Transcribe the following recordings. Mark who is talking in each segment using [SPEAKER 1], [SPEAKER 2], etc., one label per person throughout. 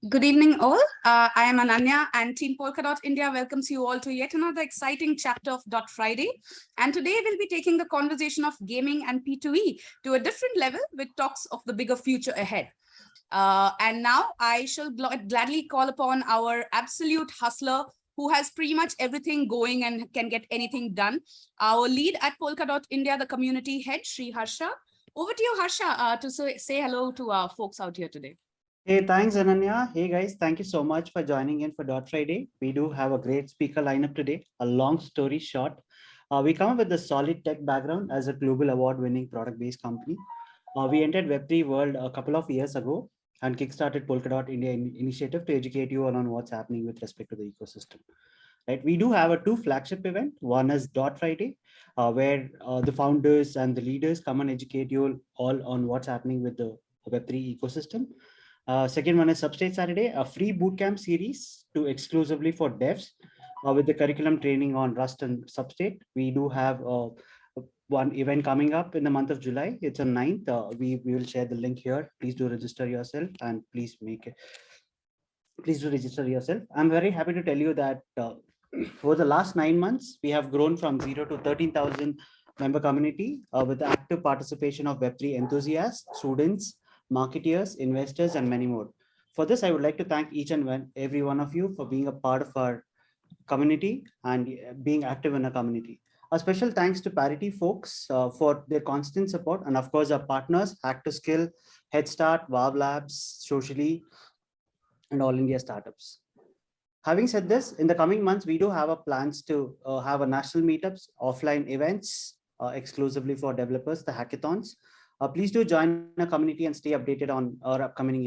[SPEAKER 1] Good evening, all. I am Ananya, and Team Polkadot India welcomes you all to yet another exciting chapter of DotFriday. And today we'll be taking the conversation of gaming and P2E to a different level with talks of the bigger future ahead. And now I shall gladly call upon our absolute hustler who has pretty much everything going and can get anything done. Our lead at Polkadot India, the community head, Shri Harsha. Over to you, Harsha, to say hello to our folks out here today.
[SPEAKER 2] Hey, thanks, Ananya. Hey, guys, thank you so much for joining in for DotFriday. We do have a great speaker lineup today. A long story short, we come up with a solid tech background as a global award-winning product-based company. We entered Web3 world a couple of years ago and kickstarted Polkadot India initiative to educate you on what's happening with respect to the ecosystem. Right, we do have a two flagship event. One is DotFriday, where the founders and the leaders come and educate you all on what's happening with the Web3 ecosystem. Second one is Substrate Saturday, a free bootcamp series to exclusively for devs with the curriculum training on Rust and Substrate. We do have one event coming up in the month of July. It's on 9th. We will share the link here. Please do register yourself and please do register yourself. I'm very happy to tell you that for the last 9 months, we have grown from 0 to 13,000 member community with the active participation of Web3 enthusiasts, students, marketeers, investors, and many more. For this, I would like to thank each and every one of you for being a part of our community and being active in our community. A special thanks to Parity folks for their constant support, and of course our partners, Hack to Skill, Head Start, Wow Labs, Socially, and All India Startups. Having said this, in the coming months, we do have a plans to have a national meetups, offline events exclusively for developers, the hackathons. Please do join our community and stay updated on our upcoming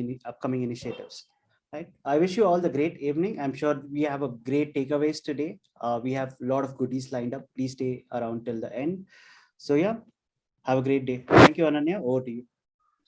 [SPEAKER 2] initiatives. Right. I wish you all the great evening. I'm sure we have a great takeaways today. We have a lot of goodies lined up. Please stay around till the end. So yeah, have a great day. Thank you, Ananya. Over to you.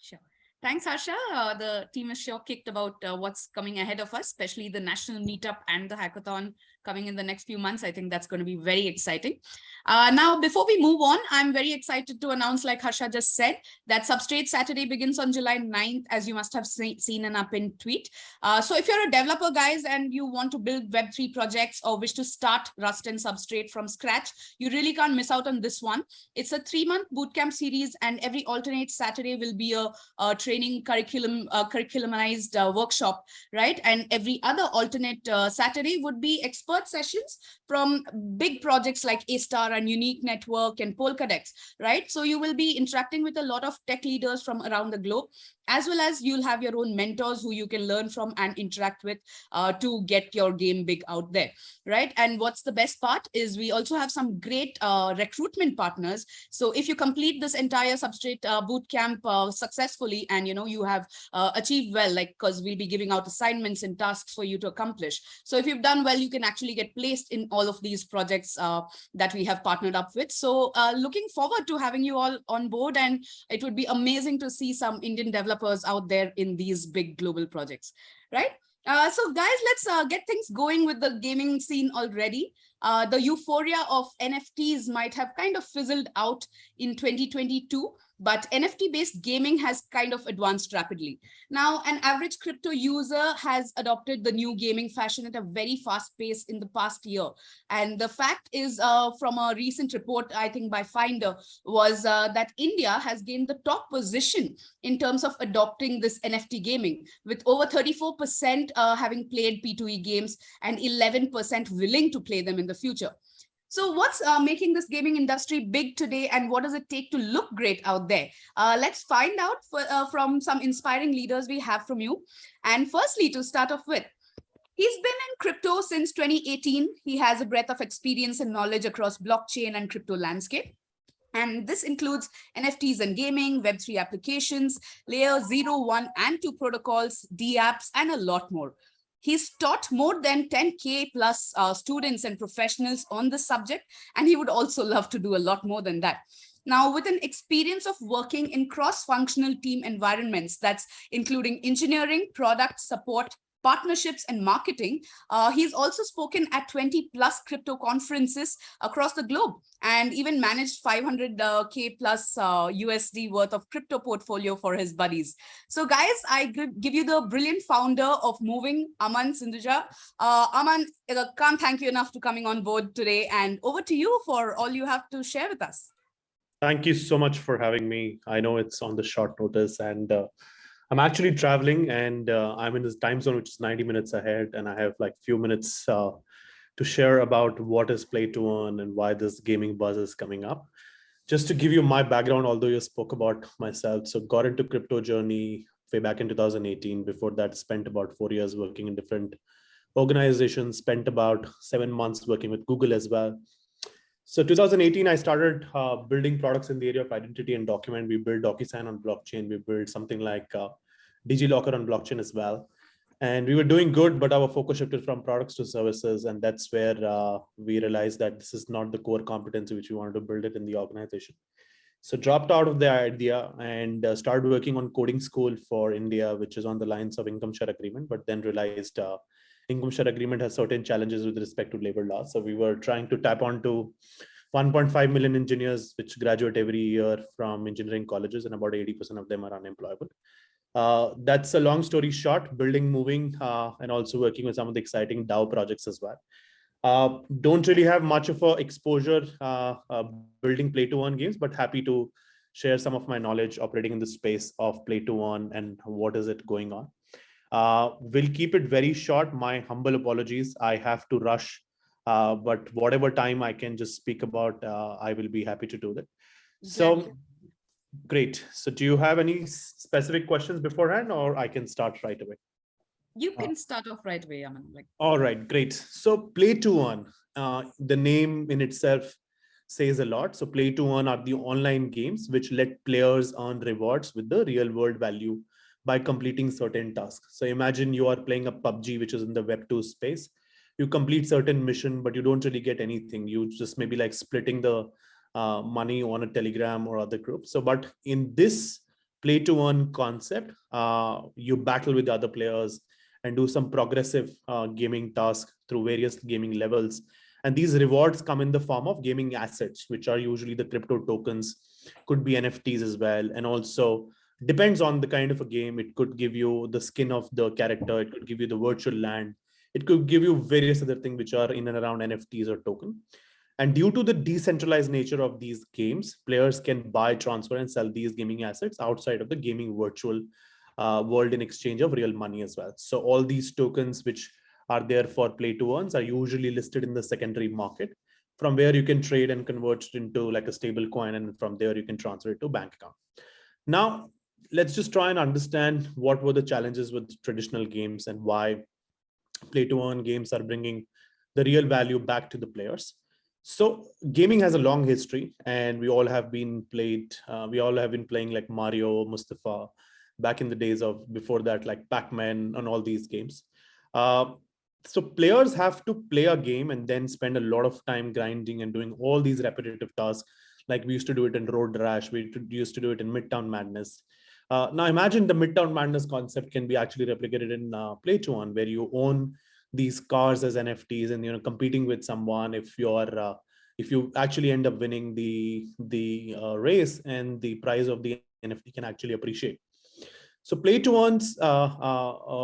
[SPEAKER 1] Sure. Thanks, Harsha. The team is sure kicked about what's coming ahead of us, especially the national meetup and the hackathon coming in the next few months. I think that's going to be very exciting. Now, before we move on, I'm very excited to announce, like Harsha just said, that Substrate Saturday begins on July 9th, as you must have seen in our pinned tweet. So if you're a developer, guys, and you want to build Web3 projects or wish to start Rust and Substrate from scratch, you really can't miss out on this one. It's a 3-month bootcamp series, and every alternate Saturday will be a training curriculumized workshop, right? And every other alternate Saturday would be expert sessions from big projects like A-Star and Unique Network and Polkadex, right? So you will be interacting with a lot of tech leaders from around the globe, as well as you'll have your own mentors who you can learn from and interact with to get your game big out there, right? And what's the best part is we also have some great recruitment partners. So if you complete this entire Substrate bootcamp successfully and you have achieved well, like, because we'll be giving out assignments and tasks for you to accomplish. So if you've done well, you can actually get placed in all of these projects that we have partnered up with. So looking forward to having you all on board, and it would be amazing to see some Indian developers out there in these big global projects, right? So guys, let's get things going with the gaming scene already. The euphoria of NFTs might have kind of fizzled out in 2022, but NFT-based gaming has kind of advanced rapidly. Now, an average crypto user has adopted the new gaming fashion at a very fast pace in the past year. And the fact is, from a recent report, I think by Finder, was that India has gained the top position in terms of adopting this NFT gaming, with over 34% having played P2E games and 11% willing to play them in the future. So what's making this gaming industry big today, and what does it take to look great out there? Let's find out from some inspiring leaders we have from you. And firstly, to start off with, he's been in crypto since 2018. He has a breadth of experience and knowledge across blockchain and crypto landscape. And this includes NFTs and gaming, Web3 applications, layer 0, 1, and 2 protocols, DApps, and a lot more. He's taught more than 10K plus students and professionals on this subject, and he would also love to do a lot more than that. Now, with an experience of working in cross-functional team environments, that's including engineering, product support, partnerships, and marketing. He's also spoken at 20 plus crypto conferences across the globe and even managed 500K plus USD worth of crypto portfolio for his buddies. So guys, I give you the brilliant founder of Moving, Aman Sanduja. Aman, can't thank you enough for coming on board today, and over to you for all you have to share with us.
[SPEAKER 3] Thank you so much for having me. I know it's on the short notice, and I'm actually traveling, and I'm in this time zone, which is 90 minutes ahead, and I have like few minutes to share about what is play to earn and why this gaming buzz is coming up. Just to give you my background, although you spoke about myself, so got into crypto journey way back in 2018. Before that, spent about 4 years working in different organizations, spent about 7 months working with Google as well. So 2018, I started building products in the area of identity and document. We built DocuSign on blockchain. We built something like DigiLocker on blockchain as well. And we were doing good, but our focus shifted from products to services. And that's where we realized that this is not the core competency which we wanted to build it in the organization. So dropped out of the idea and started working on coding school for India, which is on the lines of income share agreement, but then realized income share agreement has certain challenges with respect to labor law. So we were trying to tap onto 1.5 million engineers, which graduate every year from engineering colleges, and about 80% of them are unemployable. That's a long story short, building, moving, and also working with some of the exciting DAO projects as well. Don't really have much of a exposure building play to earn games, but happy to share some of my knowledge operating in the space of play to earn and what is it going on. We'll keep it very short. My humble apologies. I have to rush, but whatever time I can just speak about, I will be happy to do that. So great. So do you have any specific questions beforehand, or I can start right away?
[SPEAKER 1] You can start off right away, Aman.
[SPEAKER 3] All right, great. So play to earn, the name in itself says a lot. So play to earn are the online games which let players earn rewards with the real world value by completing certain tasks. So imagine you are playing a PUBG, which is in the Web2 space. You complete certain mission, but you don't really get anything. You just maybe like splitting the money on a Telegram or other group. So, but in this play to earn concept, you battle with other players and do some progressive gaming tasks through various gaming levels. And these rewards come in the form of gaming assets, which are usually the crypto tokens, could be NFTs as well. And also depends on the kind of a game. It could give you the skin of the character. It could give you the virtual land. It could give you various other things which are in and around NFTs or token. And due to the decentralized nature of these games, players can buy, transfer, and sell these gaming assets outside of the gaming virtual world in exchange of real money as well. So all these tokens which are there for play to earns are usually listed in the secondary market, from where you can trade and convert it into like a stable coin. And from there you can transfer it to bank account. Now, let's just try and understand what were the challenges with traditional games and why play to earn games are bringing the real value back to the players. So gaming has a long history, and we all have been playing like Mario, Mustafa, back in the days of before that, like Pac-Man and all these games. So players have to play a game and then spend a lot of time grinding and doing all these repetitive tasks. Like we used to do it in Road Rash, we used to do it in Midtown Madness. Now imagine the Midtown Madness concept can be actually replicated in Play to Earn, where you own these cars as NFTs and competing with someone. If you actually end up winning the race, and the price of the NFT can actually appreciate. So play to earns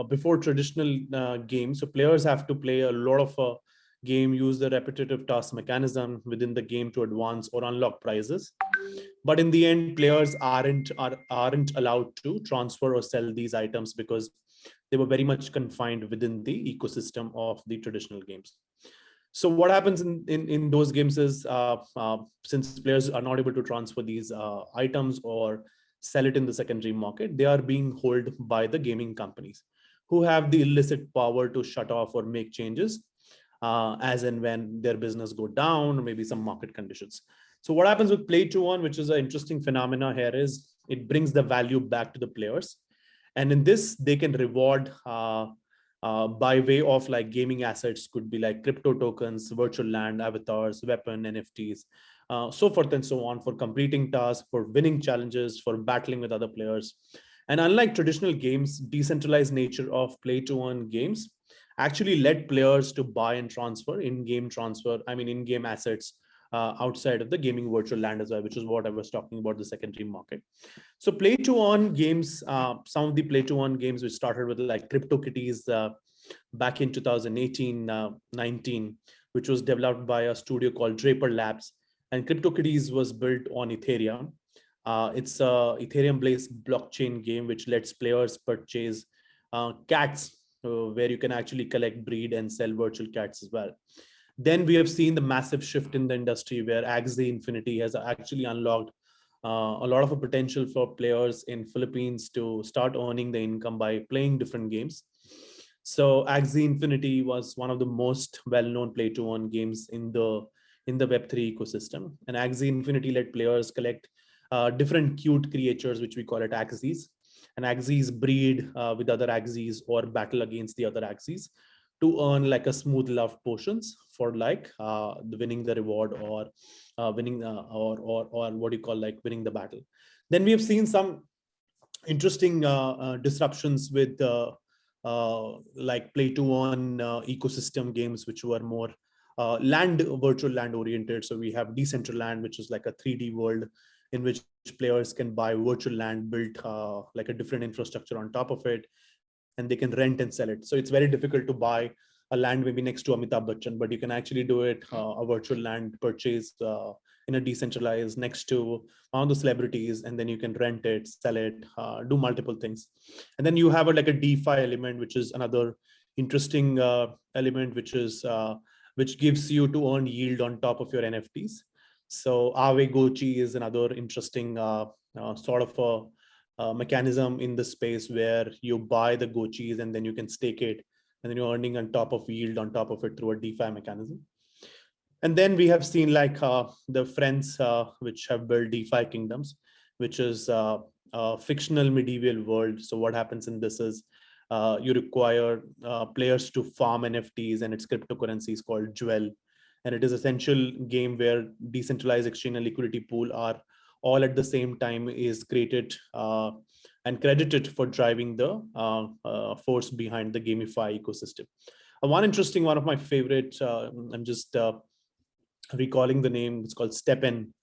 [SPEAKER 3] before traditional games. So players have to play a lot of game, use the repetitive task mechanism within the game to advance or unlock prizes. But in the end, players aren't allowed to transfer or sell these items because they were very much confined within the ecosystem of the traditional games. So what happens in those games is since players are not able to transfer these items or sell it in the secondary market, they are being held by the gaming companies, who have the illicit power to shut off or make changes as and when their business go down, or maybe some market conditions. So what happens with play to earn, which is an interesting phenomena here, is it brings the value back to the players. And in this, they can reward by way of like gaming assets, could be like crypto tokens, virtual land, avatars, weapon, NFTs, so forth and so on, for completing tasks, for winning challenges, for battling with other players. And unlike traditional games, decentralized nature of play to earn games actually let players to buy and transfer in-game transfer, I mean, in-game assets outside of the gaming virtual land as well, which is what I was talking about, the secondary market. So play to earn games, some of the play to earn games which started with like CryptoKitties back in 2018, 19, which was developed by a studio called Draper Labs. And CryptoKitties was built on Ethereum. It's a Ethereum-based blockchain game which lets players purchase cats, where you can actually collect, breed, and sell virtual cats as well. Then we have seen the massive shift in the industry where Axie Infinity has actually unlocked a lot of a potential for players in Philippines to start earning the income by playing different games. So Axie Infinity was one of the most well-known play-to-earn games in the Web3 ecosystem. And Axie Infinity let players collect different cute creatures, which we call it Axies. And Axies breed with other Axies or battle against the other Axies to earn like a smooth love potions for like winning the reward or winning or what do you call, like winning the battle. Then we have seen some interesting disruptions with like play to earn ecosystem games, which were more virtual land oriented. So we have Decentraland, which is like a 3D world in which players can buy virtual land, built like a different infrastructure on top of it, and they can rent and sell it. So it's very difficult to buy a land maybe next to Amitabh Bachchan, but you can actually do it a virtual land purchase in a decentralized next to one of the celebrities, and then you can rent it, sell it, do multiple things. And then you have like a DeFi element, which is another interesting element, which gives you to earn yield on top of your NFTs. So Aave Gochi is another interesting sort of a mechanism in the space where you buy the Gochis and then you can stake it, and then you're earning on top of yield on top of it through a DeFi mechanism. And then we have seen like the friends which have built DeFi kingdoms, which is a fictional medieval world. So what happens in this is you require players to farm NFTs, and its cryptocurrency is called Jewel. And it is essential game where decentralized exchange and liquidity pool are all at the same time is created and credited for driving the force behind the gamify ecosystem. One interesting one of my favorite, I'm just recalling the name, it's called Step-In,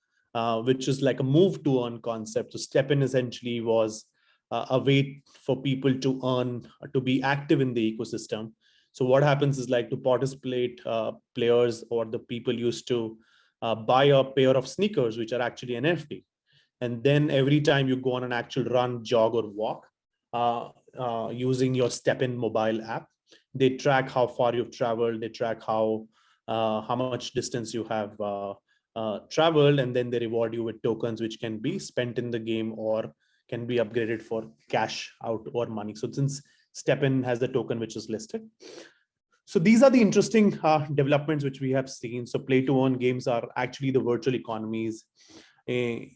[SPEAKER 3] which is like a move to earn concept. So Step-In essentially was a way for people to earn, to be active in the ecosystem. So what happens is like to participate, players or the people used to buy a pair of sneakers, which are actually an NFT. And then every time you go on an actual run, jog, or walk using your Step-In mobile app, they track how far you've traveled, they track how much distance you have traveled, and then they reward you with tokens, which can be spent in the game or can be upgraded for cash out or money. So since Step-In has the token which is listed. So these are the interesting developments which we have seen. So play to earn games are actually the virtual economies built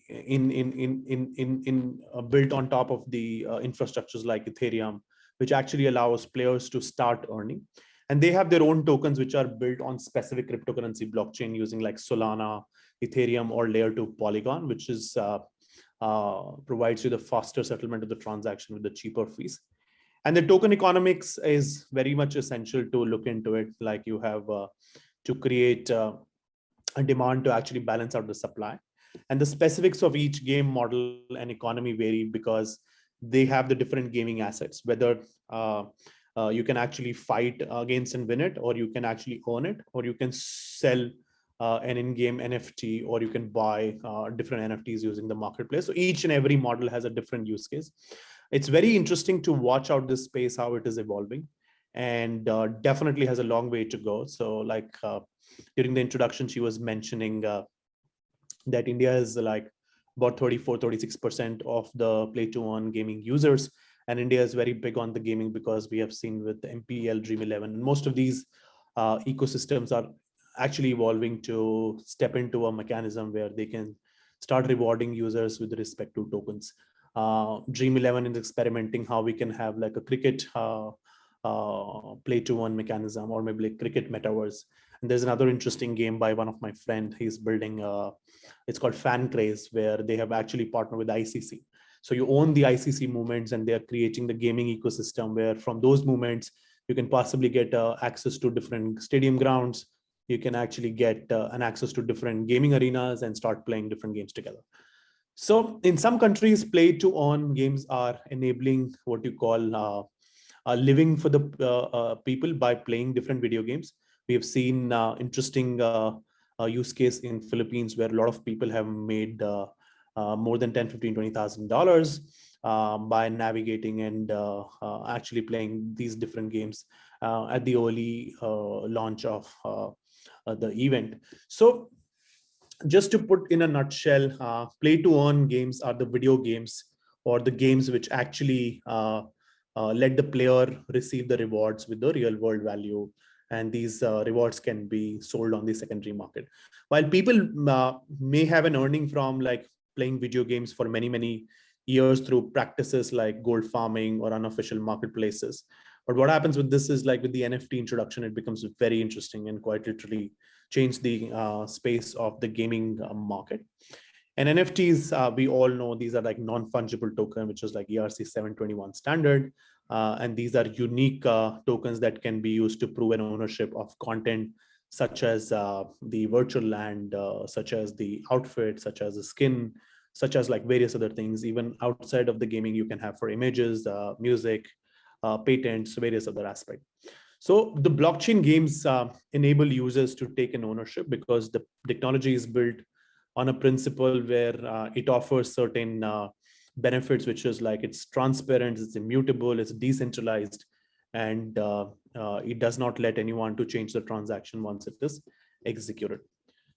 [SPEAKER 3] on top of the infrastructures like Ethereum, which actually allows players to start earning. And they have their own tokens which are built on specific cryptocurrency blockchain using like Solana, Ethereum, or layer 2 Polygon, which is provides you the faster settlement of the transaction with the cheaper fees. And the token economics is very much essential to look into it. Like you have to create a demand to actually balance out the supply. And the specifics of each game model and economy vary because they have the different gaming assets, whether you can actually fight against and win it, or you can actually own it, or you can sell an in-game NFT, or you can buy different NFTs using the marketplace. So each and every model has a different use case. It's very interesting to watch out this space, how it is evolving, and definitely has a long way to go. So like during the introduction, she was mentioning that India is like about 34-36% of the play to earn gaming users. And India is very big on the gaming because we have seen with the MPL, Dream 11, and most of these ecosystems are actually evolving to step into a mechanism where they can start rewarding users with respect to tokens. Dream 11 is experimenting how we can have like a cricket play to earn mechanism, or maybe like cricket metaverse. And there's another interesting game by one of my friend. He's building it's called Fan Craze, where they have actually partnered with ICC. So you own the ICC movements, and they're creating the gaming ecosystem where from those movements, you can possibly get access to different stadium grounds. You can actually get an access to different gaming arenas and start playing different games together. So in some countries, play to earn games are enabling what you call living for the people by playing different video games. We have seen interesting use case in Philippines where a lot of people have made more than 10, 15, $20,000 by navigating and actually playing these different games at the early launch of the event. So just to put in a nutshell, play to earn games are the video games or the games which actually let the player receive the rewards with the real world value. And these rewards can be sold on the secondary market. While people may have an earning from like playing video games for many, many years through practices like gold farming or unofficial marketplaces. But what happens with this is like with the NFT introduction, it becomes very interesting and quite literally change the space of the gaming market. And NFTs, we all know these are like non-fungible token, which is like ERC 721 standard. And these are unique tokens that can be used to prove an ownership of content, such as the virtual land, such as the outfit, such as the skin, such as like various other things. Even outside of the gaming, you can have for images, music, patents, various other aspects. So the blockchain games enable users to take an ownership because the technology is built on a principle where it offers certain benefits, which is like it's transparent, it's immutable, it's decentralized, and it does not let anyone to change the transaction once it is executed.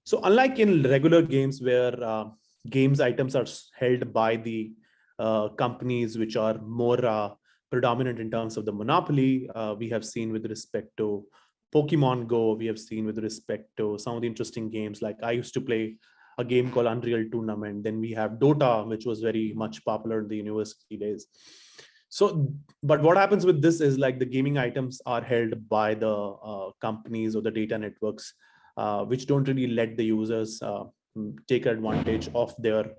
[SPEAKER 3] So unlike in regular games where games items are held by the companies which are more predominant in terms of the monopoly, we have seen with respect to Pokemon Go, we have seen with respect to some of the interesting games. Like I used to play a game called Unreal Tournament. Then we have Dota, which was very much popular in the university days. So, but what happens with this is like the gaming items are held by the companies or the data networks, which don't really let the users take advantage of their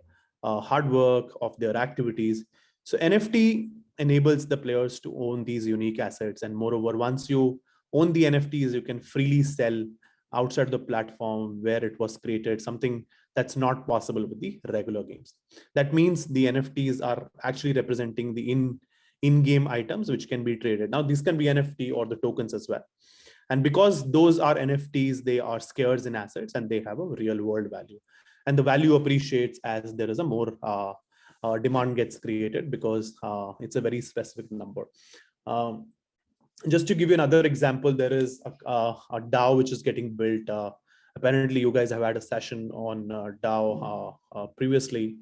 [SPEAKER 3] hard work, of their activities. So NFT enables the players to own these unique assets. And moreover, once you own the NFTs, you can freely sell outside the platform where it was created, something that's not possible with the regular games. That means the NFTs are actually representing the in-game items which can be traded. Now, these can be NFT or the tokens as well. And because those are NFTs, they are scarce in assets and they have a real world value. And the value appreciates as there is a more demand gets created because it's a very specific number. Just to give you another example, there is a DAO which is getting built. Apparently, you guys have had a session on DAO previously.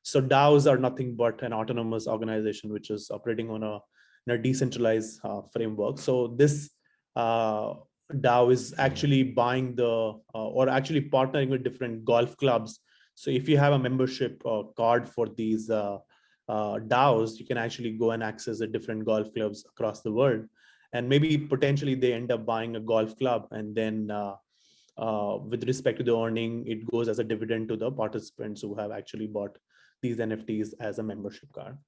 [SPEAKER 3] So DAOs are nothing but an autonomous organization which is operating on a decentralized framework. So this DAO is actually buying or actually partnering with different golf clubs. So if you have a membership card for these DAOs, you can actually go and access the different golf clubs across the world. And maybe potentially they end up buying a golf club, and then with respect to the earning, it goes as a dividend to the participants who have actually bought these NFTs as a membership card.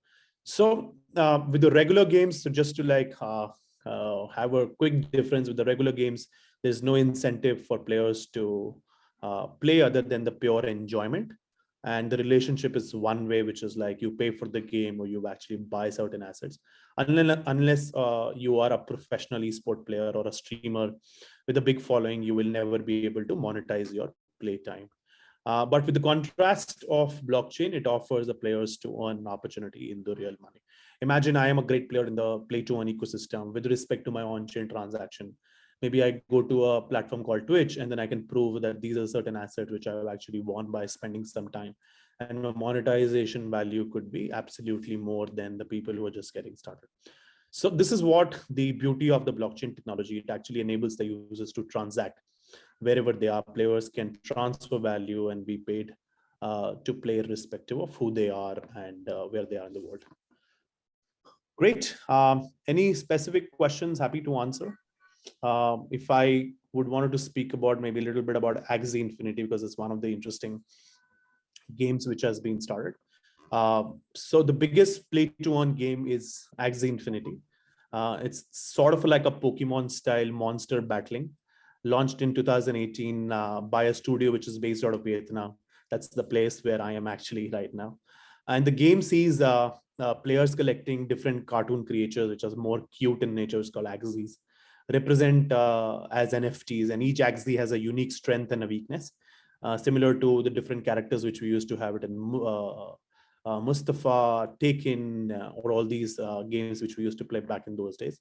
[SPEAKER 3] So with the regular games, so just to like have a quick difference with the regular games, there's no incentive for players to play other than the pure enjoyment. And the relationship is one way, which is like you pay for the game or you actually buy certain assets. Unless you are a professional esport player or a streamer with a big following, you will never be able to monetize your playtime. But with the contrast of blockchain, it offers the players to earn an opportunity in the real money. Imagine I am a great player in the play to earn ecosystem with respect to my on-chain transaction. Maybe I go to a platform called Twitch, and then I can prove that these are certain assets which I have actually won by spending some time. And my monetization value could be absolutely more than the people who are just getting started. So this is what the beauty of the blockchain technology. It actually enables the users to transact wherever they are. Players can transfer value and be paid to play irrespective of who they are and where they are in the world. Great. Any specific questions? Happy to answer. If I would wanted to speak about maybe a little bit about Axie Infinity, because it's one of the interesting games which has been started. So the biggest play to earn game is Axie Infinity. It's sort of like a Pokemon style monster battling, launched in 2018 by a studio which is based out of Vietnam. That's the place where I am actually right now. And the game sees players collecting different cartoon creatures, which are more cute in nature, it's called Axies, represent as NFTs. And each Axie has a unique strength and a weakness, similar to the different characters which we used to have it in Mustafa, Taken, or all these games which we used to play back in those days.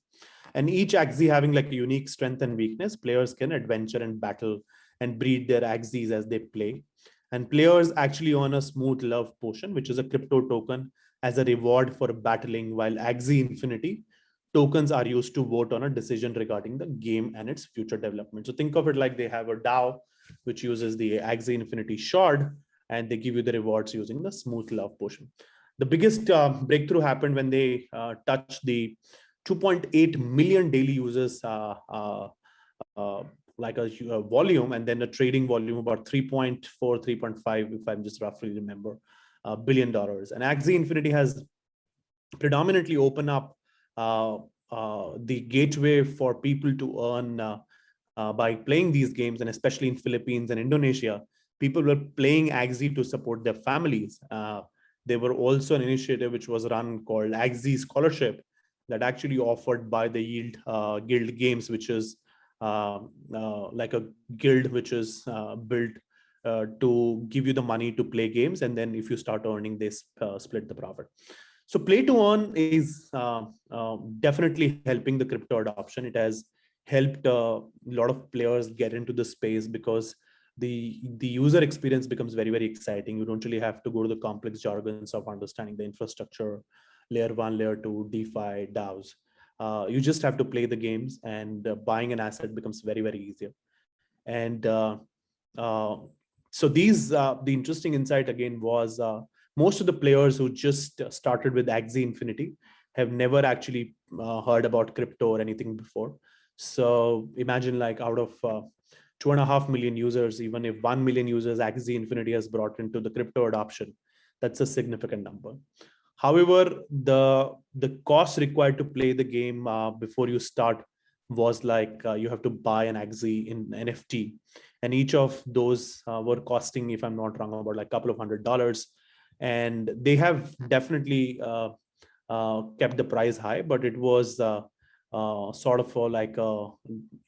[SPEAKER 3] And each Axie having like a unique strength and weakness, players can adventure and battle and breed their Axies as they play. And players actually earn a smooth love potion, which is a crypto token as a reward for battling, while Axie Infinity tokens are used to vote on a decision regarding the game and its future development. So think of it like they have a DAO, which uses the Axie Infinity shard, and they give you the rewards using the smooth love potion. The biggest breakthrough happened when they touched the 2.8 million daily users, uh, like a volume, and then a trading volume about 3.4, 3.5, if I'm just roughly remember, $billion. And Axie Infinity has predominantly opened up the gateway for people to earn by playing these games, and especially in Philippines and Indonesia, people were playing Axie to support their families. There were also an initiative which was run called Axie Scholarship that actually offered by the Yield Guild Games, which is like a guild which is built to give you the money to play games, and then if you start earning, they split the profit. So play to earn is definitely helping the crypto adoption. It has helped a lot of players get into the space because the user experience becomes very, very exciting. You don't really have to go to the complex jargons of understanding the infrastructure, layer one, layer two, DeFi, DAOs. You just have to play the games, and buying an asset becomes very, very easier. And uh, so the interesting insight again was most of the players who just started with Axie Infinity have never actually heard about crypto or anything before. So imagine like out of 2.5 million users, even if 1 million users Axie Infinity has brought into the crypto adoption, that's a significant number. However, the cost required to play the game before you start was like you have to buy an Axie in NFT, and each of those were costing, if I'm not wrong, about like a couple of $100. And they have definitely kept the price high, but it was sort of like a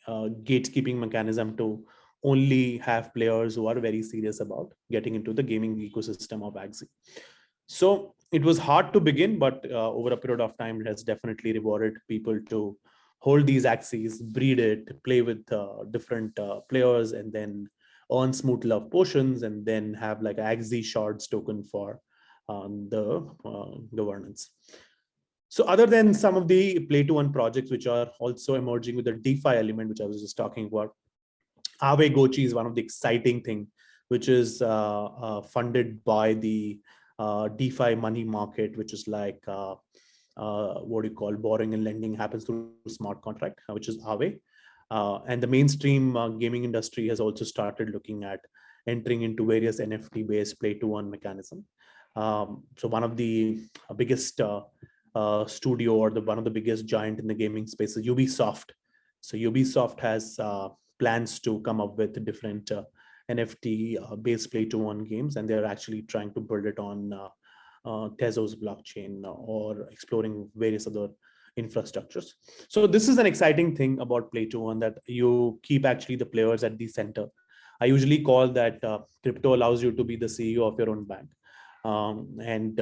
[SPEAKER 3] gatekeeping mechanism to only have players who are very serious about getting into the gaming ecosystem of Axie. So it was hard to begin, but over a period of time, it has definitely rewarded people to hold these Axies, breed it, play with different players, and then earn smooth love potions, and then have like Axie shards token for the governance. So other than some of the play to earn projects, which are also emerging with the DeFi element, which I was just talking about, Aave Gochi is one of the exciting thing, which is funded by the DeFi money market, which is like what do you call borrowing and lending happens through smart contract, which is Aave. And the mainstream gaming industry has also started looking at entering into various NFT-based play-to-earn mechanism. So one of the biggest studio, or one of the biggest giant in the gaming space, is Ubisoft. So Ubisoft has plans to come up with different NFT based play-to-earn games, and they're actually trying to build it on Tezos blockchain or exploring various other infrastructures. So this is an exciting thing about play to earn, that you keep actually the players at the center. I usually call that crypto allows you to be the CEO of your own bank. And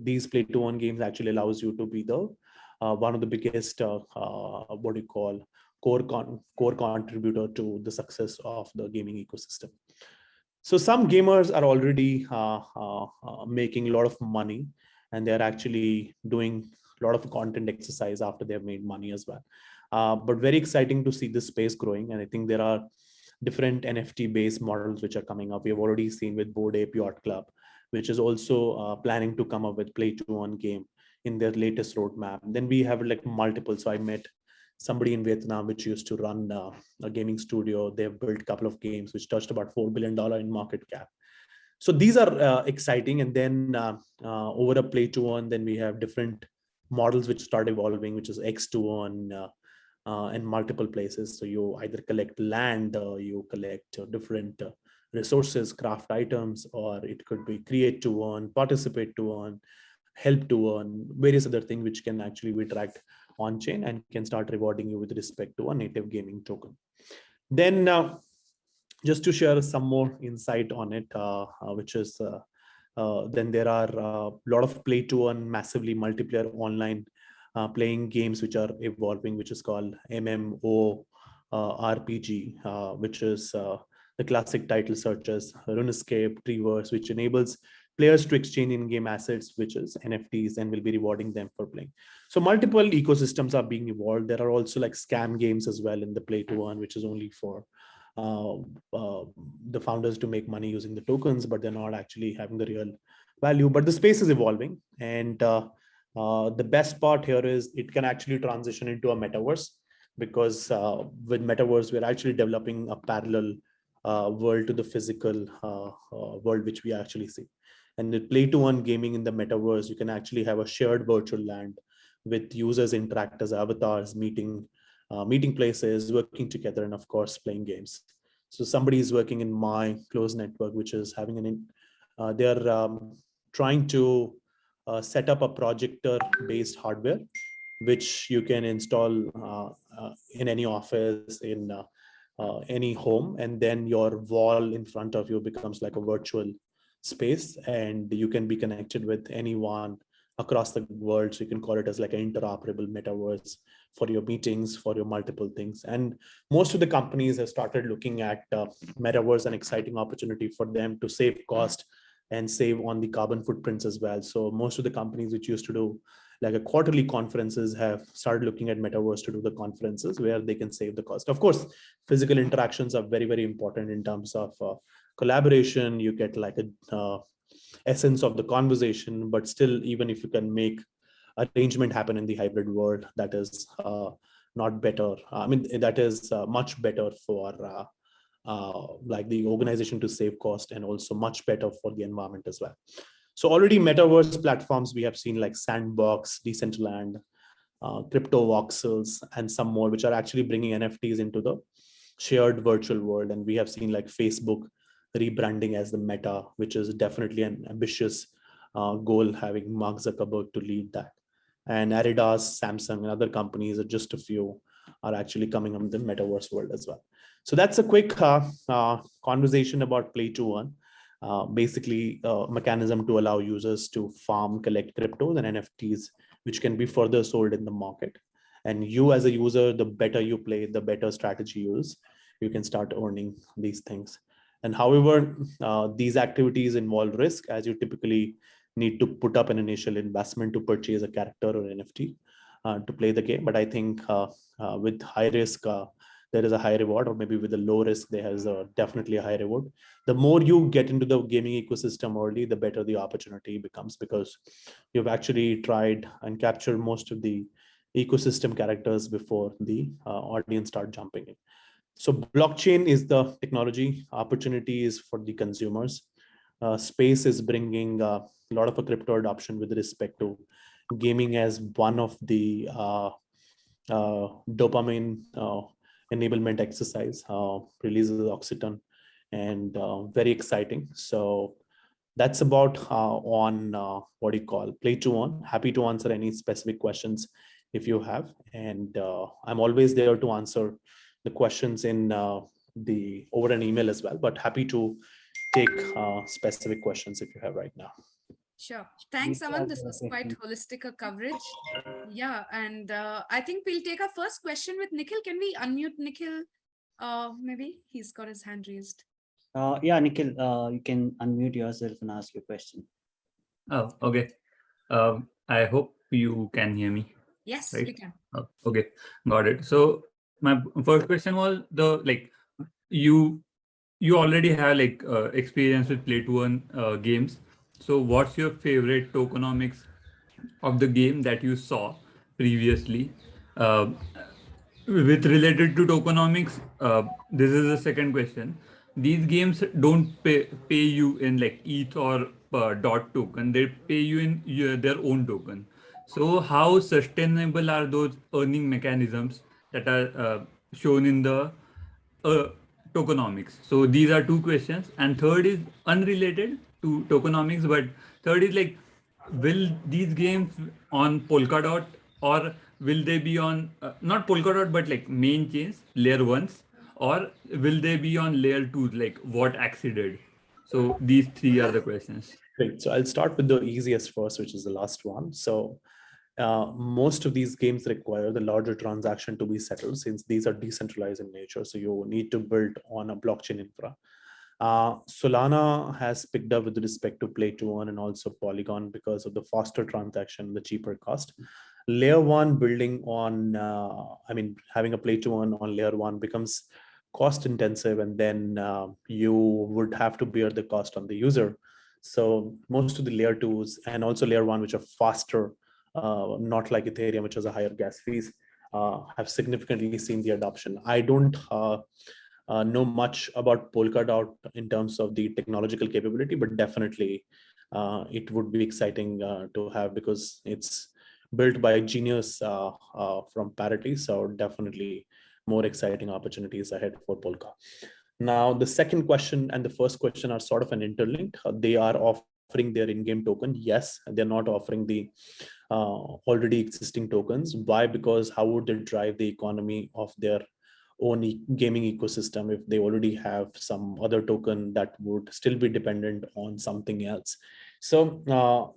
[SPEAKER 3] these play to earn games actually allows you to be the one of the biggest what do you call core contributor to the success of the gaming ecosystem. So some gamers are already making a lot of money, and they're actually doing a lot of content exercise after they've made money as well. But very exciting to see this space growing. And I think there are different NFT based models which are coming up. We have already seen with Bored Ape Yacht Club, which is also planning to come up with play to earn game in their latest roadmap. And then we have like multiple. So I met somebody in Vietnam which used to run a gaming studio. They've built a couple of games which touched about $4 billion in market cap. So these are exciting. And then over a play to earn, then we have different models which start evolving, which is X to earn in multiple places. So you either collect land, you collect different resources, craft items, or it could be create to earn, participate to earn, help to earn, various other things which can actually be tracked on chain and can start rewarding you with respect to a native gaming token. Then just to share some more insight on it, which is then there are a lot of play to earn massively multiplayer online playing games which are evolving, which is called MMO RPG, which is the classic title such as RuneScape, Treeverse, which enables players to exchange in-game assets, which is NFTs, and will be rewarding them for playing. So multiple ecosystems are being evolved. There are also like scam games as well in the play to earn, which is only for the founders to make money using the tokens, but they're not actually having the real value. But the space is evolving, and the best part here is it can actually transition into a metaverse, because with metaverse we're actually developing a parallel world to the physical world which we actually see. And with play to earn gaming in the metaverse, you can actually have a shared virtual land with users interact as avatars, meeting places, working together, and of course playing games. So somebody is working in my close network, which is having they're trying to set up a projector based hardware which you can install in any office, in any home, and then your wall in front of you becomes like a virtual space, and you can be connected with anyone across the world. So you can call it as like an interoperable metaverse for your meetings, for your multiple things. And most of the companies have started looking at metaverse, an exciting opportunity for them to save cost and save on the carbon footprints as well. So most of the companies which used to do like a quarterly conferences have started looking at metaverse to do the conferences where they can save the cost. Of course, physical interactions are very, very important in terms of collaboration. You get like a essence of the conversation, but still, even if you can make arrangement happen in the hybrid world, that is not better. I mean, that is much better for like the organization to save cost, and also much better for the environment as well. So already metaverse platforms we have seen like Sandbox, Decentraland, Crypto Voxels, and some more, which are actually bringing NFTs into the shared virtual world. And we have seen like Facebook rebranding as the Meta, which is definitely an ambitious goal, having Mark Zuckerberg to lead that. And Adidas, Samsung, and other companies, are just a few, are actually coming on the metaverse world as well. So that's a quick conversation about play to earn. Basically a mechanism to allow users to farm, collect cryptos and NFTs, which can be further sold in the market. And you as a user, the better you play, the better strategy you use, you can start earning these things. And however, these activities involve risk, as you typically need to put up an initial investment to purchase a character or NFT to play the game. But I think with high risk, there is a high reward, or maybe with a low risk, there is definitely a high reward. The more you get into the gaming ecosystem early, the better the opportunity becomes, because you've actually tried and captured most of the ecosystem characters before the audience start jumping in. So blockchain is the technology, opportunity is for the consumers. Space is bringing a lot of a crypto adoption with respect to gaming as one of the dopamine enablement exercise, releases oxytocin, and very exciting. So that's about on what do you call play to earn. Happy to answer any specific questions if you have, and I'm always there to answer the questions in the over an email as well, but happy to take specific questions if you have right now.
[SPEAKER 1] Sure. Thanks, Aman. This was quite holistic a coverage. Yeah, and I think we'll take our first question with Nikhil. Can we unmute Nikhil? Maybe he's got his hand raised.
[SPEAKER 2] Yeah, Nikhil, you can unmute yourself and ask your question.
[SPEAKER 4] Oh, okay. I hope you can hear me.
[SPEAKER 1] Yes,
[SPEAKER 4] right?
[SPEAKER 1] we can.
[SPEAKER 4] Oh, okay, got it. So my first question was you already have experience with play to earn games. So what's your favorite tokenomics of the game that you saw previously? With related to tokenomics, this is the second question. these games don't pay you in like ETH or dot token. They pay you in their own token. So how sustainable are those earning mechanisms that are shown in the uh, tokenomics? So these are two questions, and third is unrelated to tokenomics, but third is like, will these games on Polkadot, or will they be on not Polkadot but like main chains layer ones, or will they be on layer twos like what Axie did? So these three are the questions.
[SPEAKER 3] Great. So I'll start with the easiest first, which is the last one. So most of these games require the larger transaction to be settled, since these are decentralized in nature. So you need to build on a blockchain infra. Solana has picked up with respect to Play to Earn and also Polygon because of the faster transaction, the cheaper cost. Layer one building on, having a Play to Earn on layer one becomes cost intensive, and then you would have to bear the cost on the user. So most of the layer twos and also layer one, which are faster, not like Ethereum, which has a higher gas fees, have significantly seen the adoption. I don't know much about Polkadot in terms of the technological capability, but definitely it would be exciting to have, because it's built by a genius from Parity. So definitely more exciting opportunities ahead for Polka. Now, the second question and the first question are sort of an interlinked. They are offering their in-game token. Yes, they're not offering the already existing tokens. Why? Because how would they drive the economy of their own gaming ecosystem if they already have some other token that would still be dependent on something else? So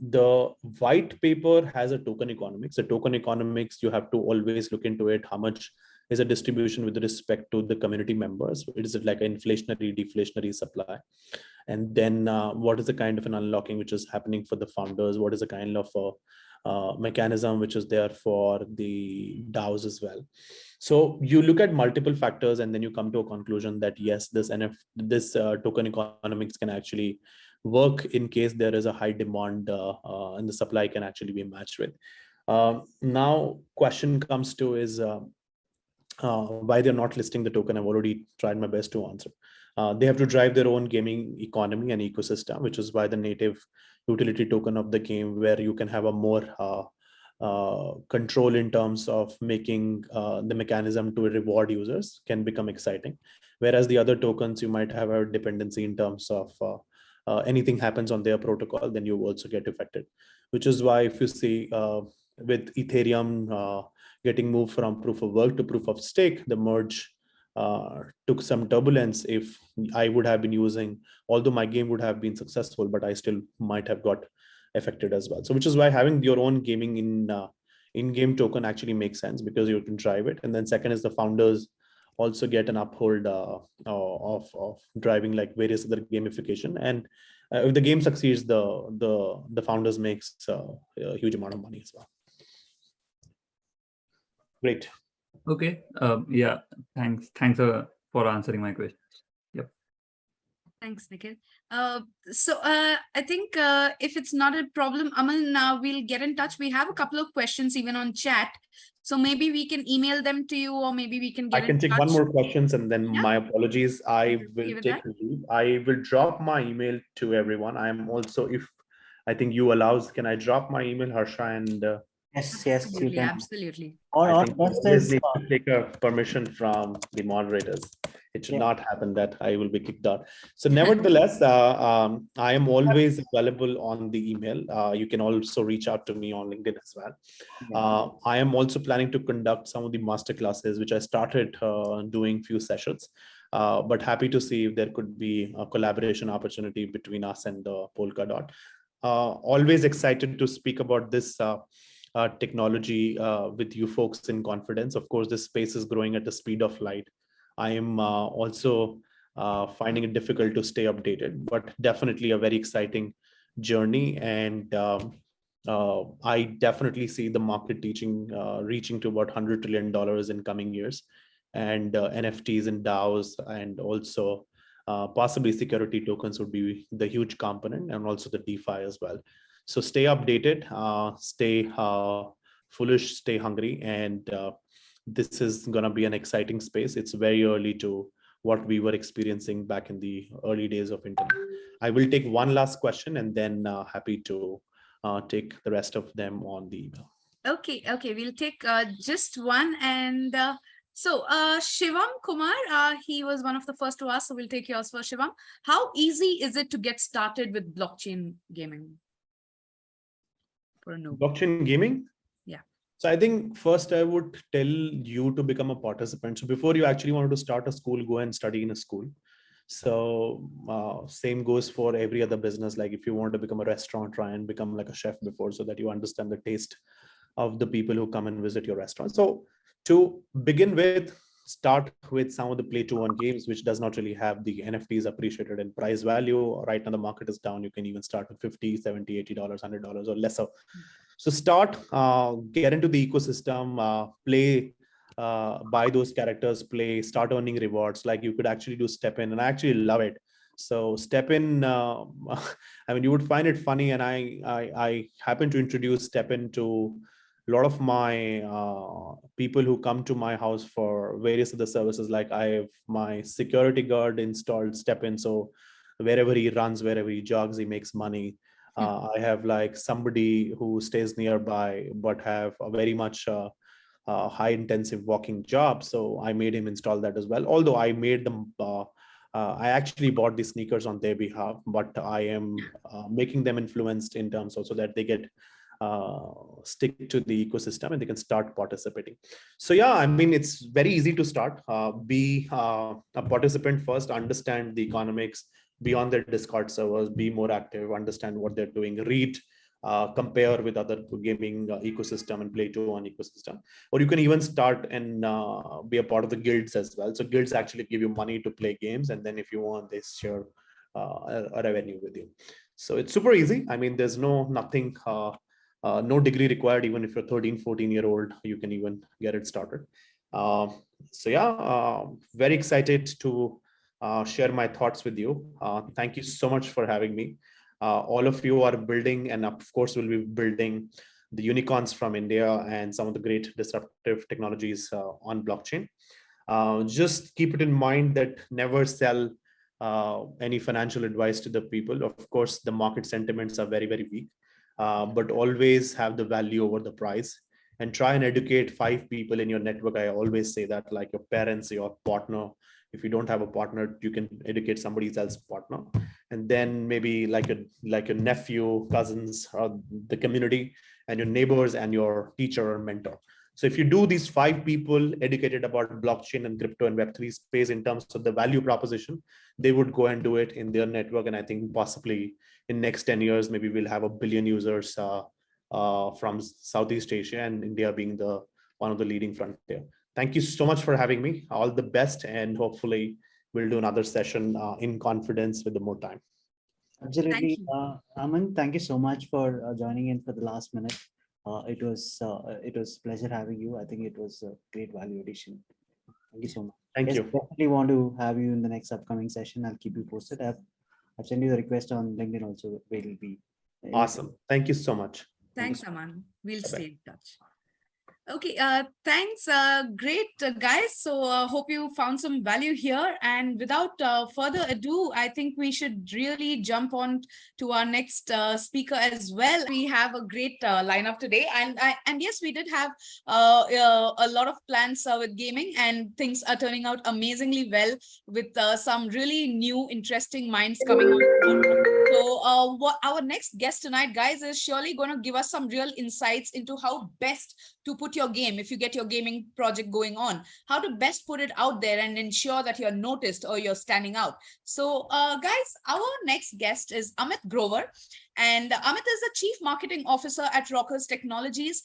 [SPEAKER 3] the white paper has a token economics. The token economics, you have to always look into it. How much is a distribution with respect to the community members? Is it like an inflationary, deflationary supply? And then what is the kind of an unlocking which is happening for the founders? What is the kind of mechanism which is there for the DAOs as well? So you look at multiple factors, and then you come to a conclusion that yes, this token economics can actually work in case there is a high demand and the supply can actually be matched with. Now, question comes to is why they're not listing the token. I've already tried my best to answer. They have to drive their own gaming economy and ecosystem, which is why the native utility token of the game, where you can have a more control in terms of making the mechanism to reward users, can become exciting. Whereas the other tokens, you might have a dependency in terms of anything happens on their protocol, then you also get affected. Which is why if you see with Ethereum getting moved from proof of work to proof of stake, the merge took some turbulence. If I would have been using, although my game would have been successful, but I still might have got affected as well. So which is why having your own gaming in-game token actually makes sense, because you can drive it. And then second is the founders also get an uphold of driving like various other gamification. And if the game succeeds, the founders makes a huge amount of money as well. Great.
[SPEAKER 4] Okay. Yeah. Thanks for answering my questions. Yep.
[SPEAKER 1] Thanks, Nikhil. I think if it's not a problem, Aman, we'll get in touch. We have a couple of questions even on chat. So maybe we can email them to you, or maybe we can get in touch.
[SPEAKER 3] I can take one more questions, and then
[SPEAKER 1] Yeah.
[SPEAKER 3] my apologies. I will
[SPEAKER 1] with
[SPEAKER 3] take
[SPEAKER 1] that?
[SPEAKER 3] leave. I will drop my email to everyone. I am also, if I think you allows, can I drop my email, Harsha? And
[SPEAKER 2] Yes, you
[SPEAKER 1] Absolutely,
[SPEAKER 2] can.
[SPEAKER 1] absolutely.
[SPEAKER 2] Or
[SPEAKER 3] I think
[SPEAKER 2] best
[SPEAKER 3] always
[SPEAKER 2] is
[SPEAKER 3] need to take a permission from the moderators. It should
[SPEAKER 2] Yeah.
[SPEAKER 3] not happen that I will be kicked out. So nevertheless, I am always available on the email. You can also reach out to me on LinkedIn as well. I am also planning to conduct some of the master classes, which I started doing few sessions. But happy to see if there could be a collaboration opportunity between us and Polkadot. Always excited to speak about this technology with you folks in confidence. Of course, this space is growing at the speed of light. I am also finding it difficult to stay updated, but definitely a very exciting journey. And I definitely see the market reaching to about $100 trillion in coming years, and NFTs and DAOs, and also possibly security tokens would be the huge component, and also the DeFi as well. So stay updated, stay foolish, stay hungry, and this is going to be an exciting space. It's very early to what we were experiencing back in the early days of internet. I will take one last question and then happy to take the rest of them on the email.
[SPEAKER 1] Okay, we'll take just one. And so Shivam Kumar, he was one of the first to ask, so we'll take yours first, Shivam. How easy is it to get started with blockchain gaming? For a noob.
[SPEAKER 3] Blockchain gaming?
[SPEAKER 1] Yeah.
[SPEAKER 3] So I think first I would tell you to become a participant. So before you actually wanted to start a school, go and study in a school. So same goes for every other business. Like if you want to become a restaurant, try and become like a chef before, so that you understand the taste of the people who come and visit your restaurant. So to begin with, start with some of the play to earn games, which does not really have the NFTs appreciated in price value. Right now the market is down. You can even start with $50, $70, $80, $100 or lesser. So start, get into the ecosystem, play, buy those characters, play, start earning rewards. Like you could actually do step in, and I actually love it. So step in, I mean, you would find it funny, and I happen to introduce step in to a lot of my people who come to my house for various other services. Like I have my security guard installed step in, so wherever he runs, wherever he jogs, he makes money. I have like somebody who stays nearby but have a very much high intensive walking job, so I made him install that as well. Although I made them I actually bought the sneakers on their behalf, but I am making them influenced in terms of so that they get stick to the ecosystem and they can start participating. So yeah, I mean, it's very easy to start. Be a participant first, understand the economics beyond their Discord servers, be more active, understand what they're doing, read, compare with other gaming ecosystem and play to earn ecosystem. Or you can even start and be a part of the guilds as well. So guilds actually give you money to play games, and then if you want, they share a revenue with you. So it's super easy. I mean, there's nothing, no degree required. Even if you're 13, 14-year-old, you can even get it started. So yeah, very excited to share my thoughts with you. Thank you so much for having me. All of you are building, and of course we'll be building the unicorns from India and some of the great disruptive technologies on blockchain. Just keep it in mind that never sell any financial advice to the people. Of course, the market sentiments are very, very weak, but always have the value over the price, and try and educate 5 people in your network. I always say that, like your parents, your partner. If you don't have a partner, you can educate somebody else's partner, and then maybe like your nephew, cousins, or the community, and your neighbors, and your teacher or mentor. So if you do these 5 people educated about blockchain and crypto and Web3 space in terms of the value proposition, they would go and do it in their network. And I think possibly in next 10 years, maybe we'll have 1 billion users from Southeast Asia, and India being the one of the leading frontier. Thank you so much for having me. All the best, and hopefully we'll do another session in confidence with more time.
[SPEAKER 2] Absolutely. Aman, thank you so much for joining in for the last minute. It was pleasure having you. I think it was a great value addition. Thank you so much.
[SPEAKER 3] Thank you.
[SPEAKER 2] Definitely want to have you in the next upcoming session. I'll keep you posted. I've sent you the request on LinkedIn also. Where it'll be.
[SPEAKER 3] Awesome. Thank you so much.
[SPEAKER 1] Thanks, Aman. We'll
[SPEAKER 3] Bye-bye.
[SPEAKER 1] stay in touch. Okay, thanks. Great, guys. So hope you found some value here. And without further ado, I think we should really jump on to our next speaker as well. We have a great lineup today. And yes, we did have a lot of plans with gaming, and things are turning out amazingly well with some really new, interesting minds coming on. So what our next guest tonight, guys, is surely going to give us some real insights into how best to put your game, if you get your gaming project going on, how to best put it out there and ensure that you're noticed or you're standing out. So guys, our next guest is Amit Grover. And Amit is the Chief Marketing Officer at Rockers Technologies.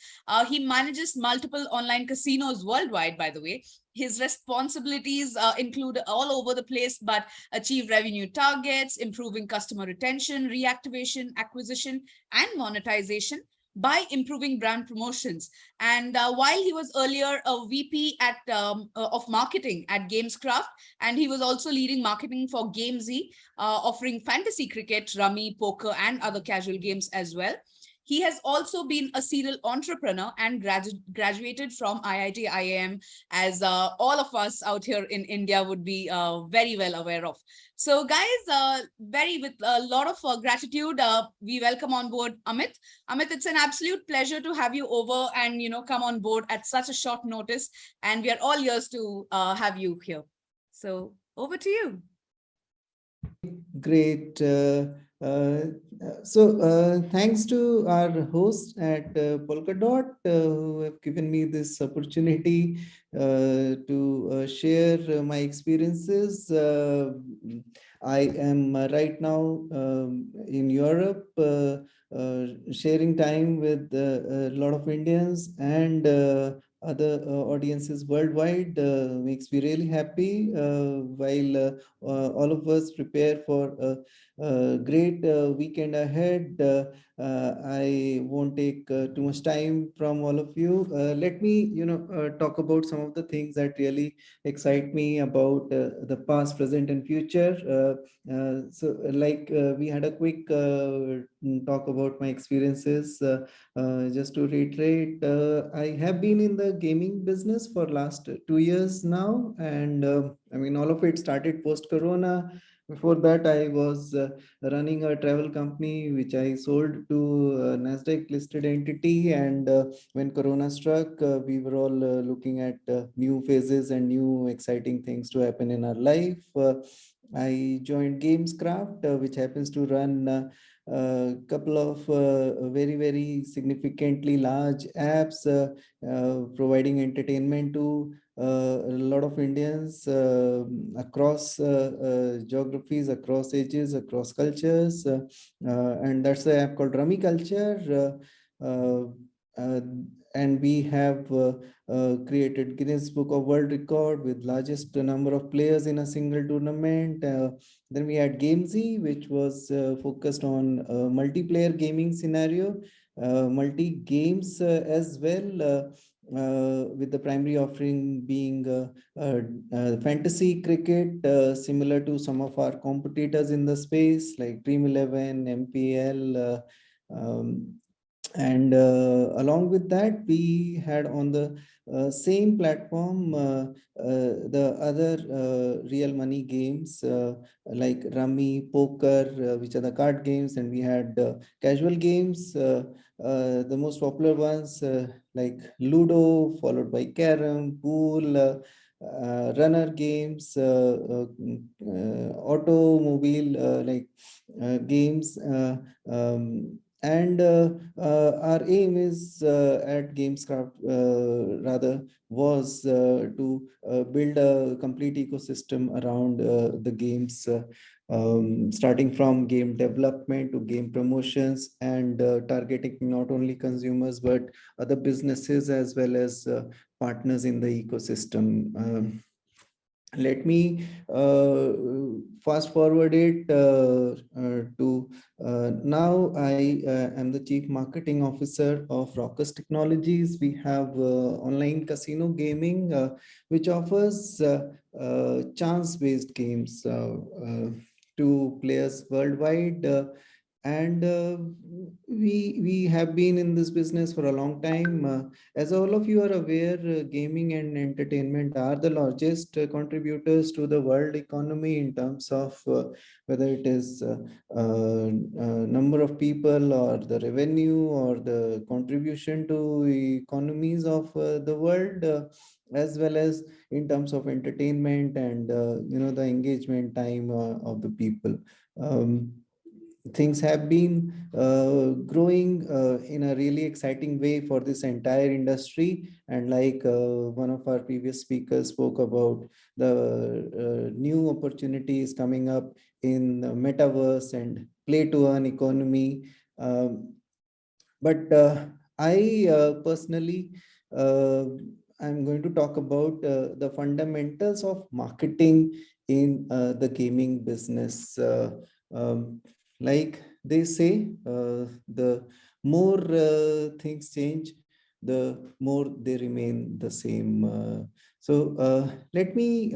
[SPEAKER 1] He manages multiple online casinos worldwide, by the way. His responsibilities include all over the place, but achieve revenue targets, improving customer retention, reactivation, acquisition, and monetization by improving brand promotions. And while he was earlier a VP of marketing at Gamescraft, and he was also leading marketing for GameZ, offering fantasy cricket, rummy, poker, and other casual games as well. He has also been a serial entrepreneur and graduated from IIT IIM, as all of us out here in India would be very well aware of. So guys, with a lot of gratitude, we welcome on board Amit. Amit, it's an absolute pleasure to have you over and, come on board at such a short notice. And we are all ears to have you here. So over to you.
[SPEAKER 5] Great. Thanks to our host at Polkadot who have given me this opportunity to share my experiences. I am right now in Europe, sharing time with a lot of Indians and other audiences worldwide. Makes me really happy while all of us prepare for a great weekend ahead. I won't take too much time from all of you. Let me, talk about some of the things that really excite me about the past, present, and future. We had a quick talk about my experiences. Just to reiterate, I have been in the gaming business for last 2 years now, and I mean, all of it started post-corona. Before that, I was running a travel company, which I sold to a Nasdaq listed entity. And when Corona struck, we were all looking at new phases and new exciting things to happen in our life. I joined Gamescraft, which happens to run a couple of very, very significantly large apps providing entertainment to a lot of Indians across geographies, across ages, across cultures. And that's the app called Rummy Culture. And we have created Guinness Book of World Record with largest number of players in a single tournament. Then we had GameZ, which was focused on multiplayer gaming scenario, multi-games as well, with the primary offering being fantasy cricket, similar to some of our competitors in the space like Dream 11, MPL, and along with that, we had on the same platform the other real money games like Rummy, Poker, which are the card games, and we had casual games. The most popular ones like Ludo, followed by Carom, Pool, runner games, automobile games. And our aim is at Gamescraft rather was to build a complete ecosystem around the games, starting from game development to game promotions and targeting not only consumers but other businesses as well as partners in the ecosystem. Let me fast forward it to now. I am the Chief Marketing Officer of Raucous Technologies. We have online casino gaming, which offers chance-based games to players worldwide. And we have been in this business for a long time. As all of you are aware, gaming and entertainment are the largest contributors to the world economy in terms of whether it is number of people or the revenue or the contribution to economies of the world, as well as in terms of entertainment and the engagement time of the people. Things have been growing in a really exciting way for this entire industry. And like one of our previous speakers spoke about, the new opportunities coming up in the metaverse and play to earn economy. But I personally, I'm going to talk about the fundamentals of marketing in the gaming business. Like they say, the more things change, the more they remain the same. Let me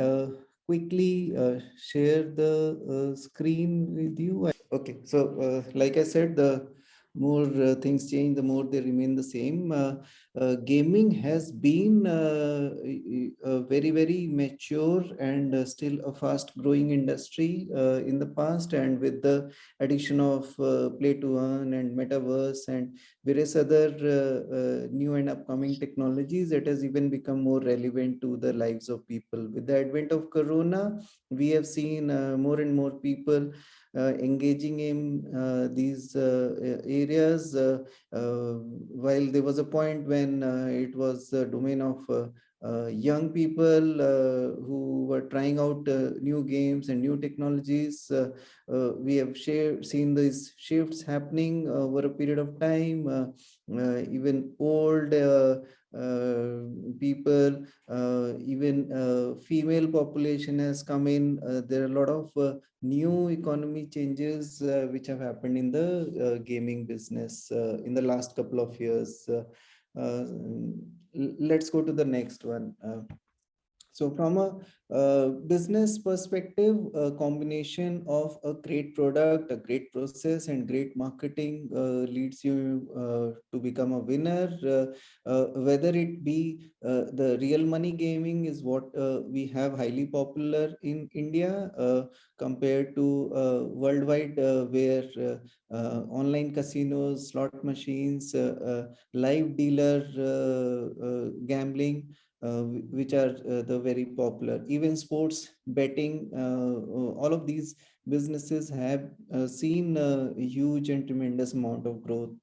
[SPEAKER 5] quickly share the screen with you. Okay, so like I said, the more things change, the more they remain the same. Gaming has been very, very mature and still a fast growing industry in the past, and with the addition of play to earn and metaverse and various other new and upcoming technologies, it has even become more relevant to the lives of people. With the advent of Corona, we have seen more and more people engaging in these areas, while there was a point when it was the domain of young people who were trying out new games and new technologies. We have seen these shifts happening over a period of time. Even old people, even female population has come in. There are a lot of new economy changes which have happened in the gaming business in the last couple of years. Let's go to the next one. So from a business perspective, a combination of a great product, a great process, and great marketing leads you to become a winner. Whether it be the real money gaming is what we have highly popular in India compared to worldwide, where online casinos, slot machines, live dealer gambling, which are the very popular. Even sports betting, all of these businesses have seen a huge and tremendous amount of growth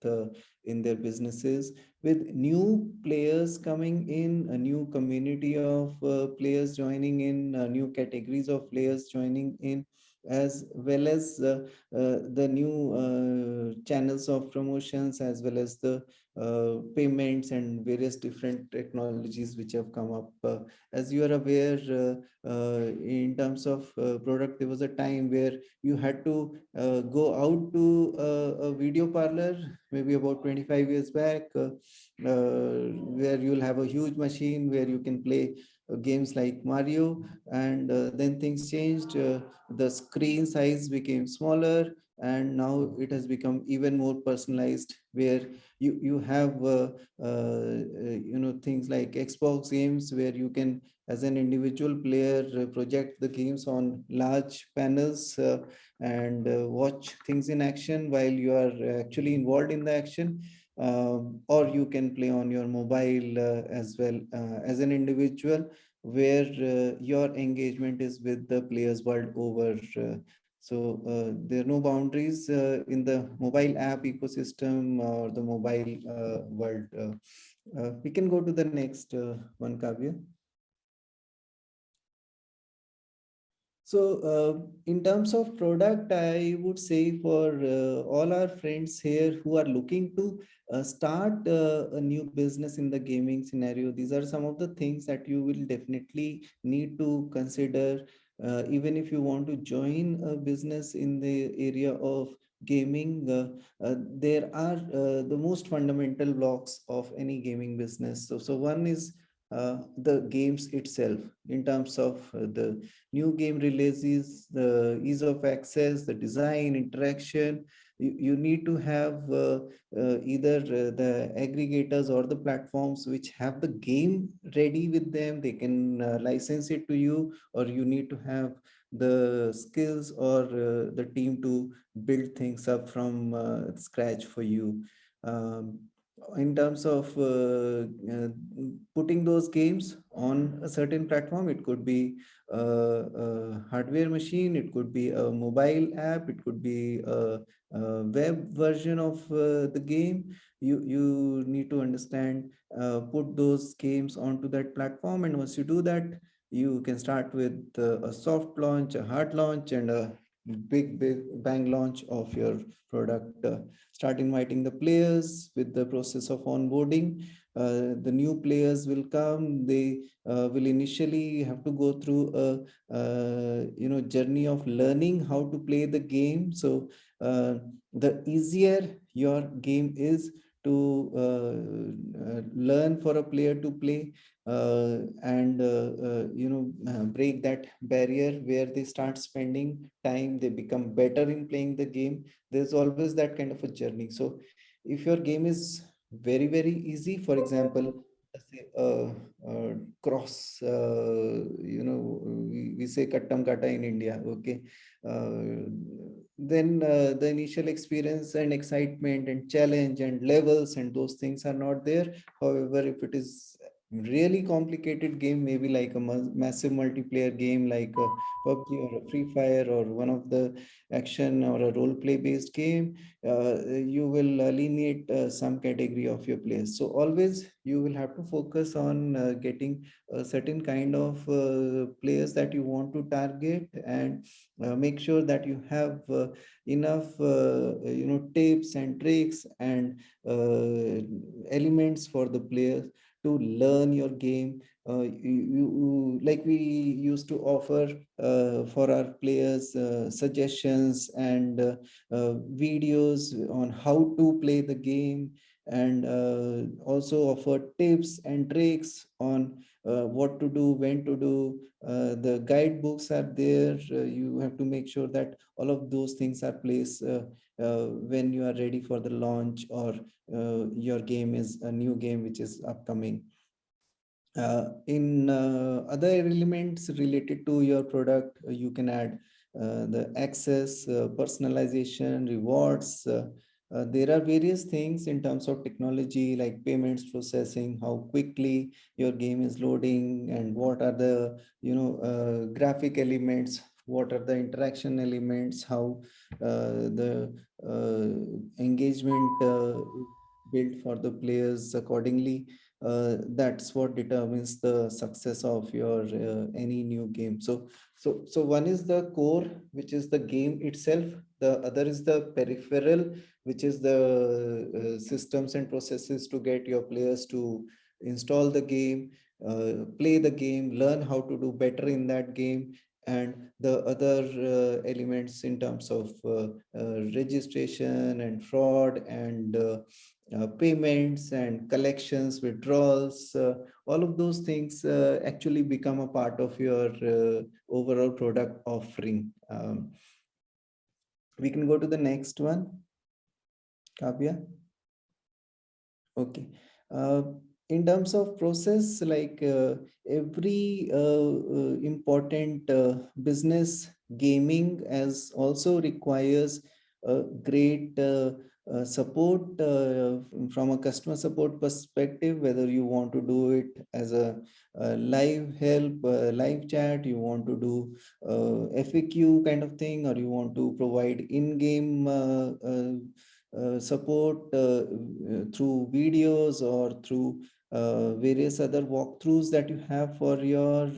[SPEAKER 5] in their businesses, with new players coming in, a new community of players joining in, new categories of players joining in, as well as the new channels of promotions, as well as the payments and various different technologies which have come up. As you are aware, in terms of product, there was a time where you had to go out to a video parlor, maybe about 25 years back, where you'll have a huge machine where you can play games like Mario, and then things changed. The screen size became smaller, and now it has become even more personalized, where you have things like Xbox games, where you can, as an individual player, project the games on large panels and watch things in action while you are actually involved in the action. Or you can play on your mobile as well, as an individual, where your engagement is with the players world over. There are no boundaries in the mobile app ecosystem or the mobile world. We can go to the next one, Kavya. So in terms of product, I would say for all our friends here who are looking to start a new business in the gaming scenario, these are some of the things that you will definitely need to consider. Even if you want to join a business in the area of gaming, there are the most fundamental blocks of any gaming business. So one is the games itself, in terms of the new game releases, the ease of access, the design, interaction. You need to have either the aggregators or the platforms which have the game ready with them. They can license it to you, or you need to have the skills or the team to build things up from scratch for you. In terms of putting those games on a certain platform, it could be a hardware machine, it could be a mobile app, it could be a web version of the game. You need to understand, put those games onto that platform, and once you do that, you can start with a soft launch, a hard launch, and a big bang launch of your product. Start inviting the players with the process of onboarding. The new players will come. They will initially have to go through a journey of learning how to play the game. So the easier your game is to learn for a player to play, and break that barrier where they start spending time, they become better in playing the game. There's always that kind of a journey. So if your game is very easy, for example, let's say cross, we say kattam kata in India, okay, then the initial experience and excitement and challenge and levels and those things are not there. However, if it is really complicated game, maybe like a massive multiplayer game like a PUBG or a Free Fire or one of the action or a role play based game, you will alienate some category of your players. So always you will have to focus on getting a certain kind of players that you want to target, and make sure that you have enough tips and tricks and elements for the players to learn your game. Like we used to offer for our players suggestions and videos on how to play the game, and also offer tips and tricks on what to do, when to do. The guidebooks are there. You have to make sure that all of those things are placed when you are ready for the launch, or your game is a new game which is upcoming. In other elements related to your product, you can add the access, personalization, rewards. There are various things in terms of technology like payments processing, how quickly your game is loading, and what are the graphic elements, what are the interaction elements, how the engagement built for the players accordingly. That's what determines the success of your any new game. So one is the core, which is the game itself. The other is the peripheral, which is the systems and processes to get your players to install the game, play the game, learn how to do better in that game, and the other elements in terms of registration and fraud and payments and collections, withdrawals, all of those things actually become a part of your overall product offering. We can go to the next one, Kavya. Okay. In terms of process, like every important business, gaming as also requires a great support from a customer support perspective, whether you want to do it as a live help, live chat, you want to do FAQ kind of thing, or you want to provide in-game support through videos or through various other walkthroughs that you have for your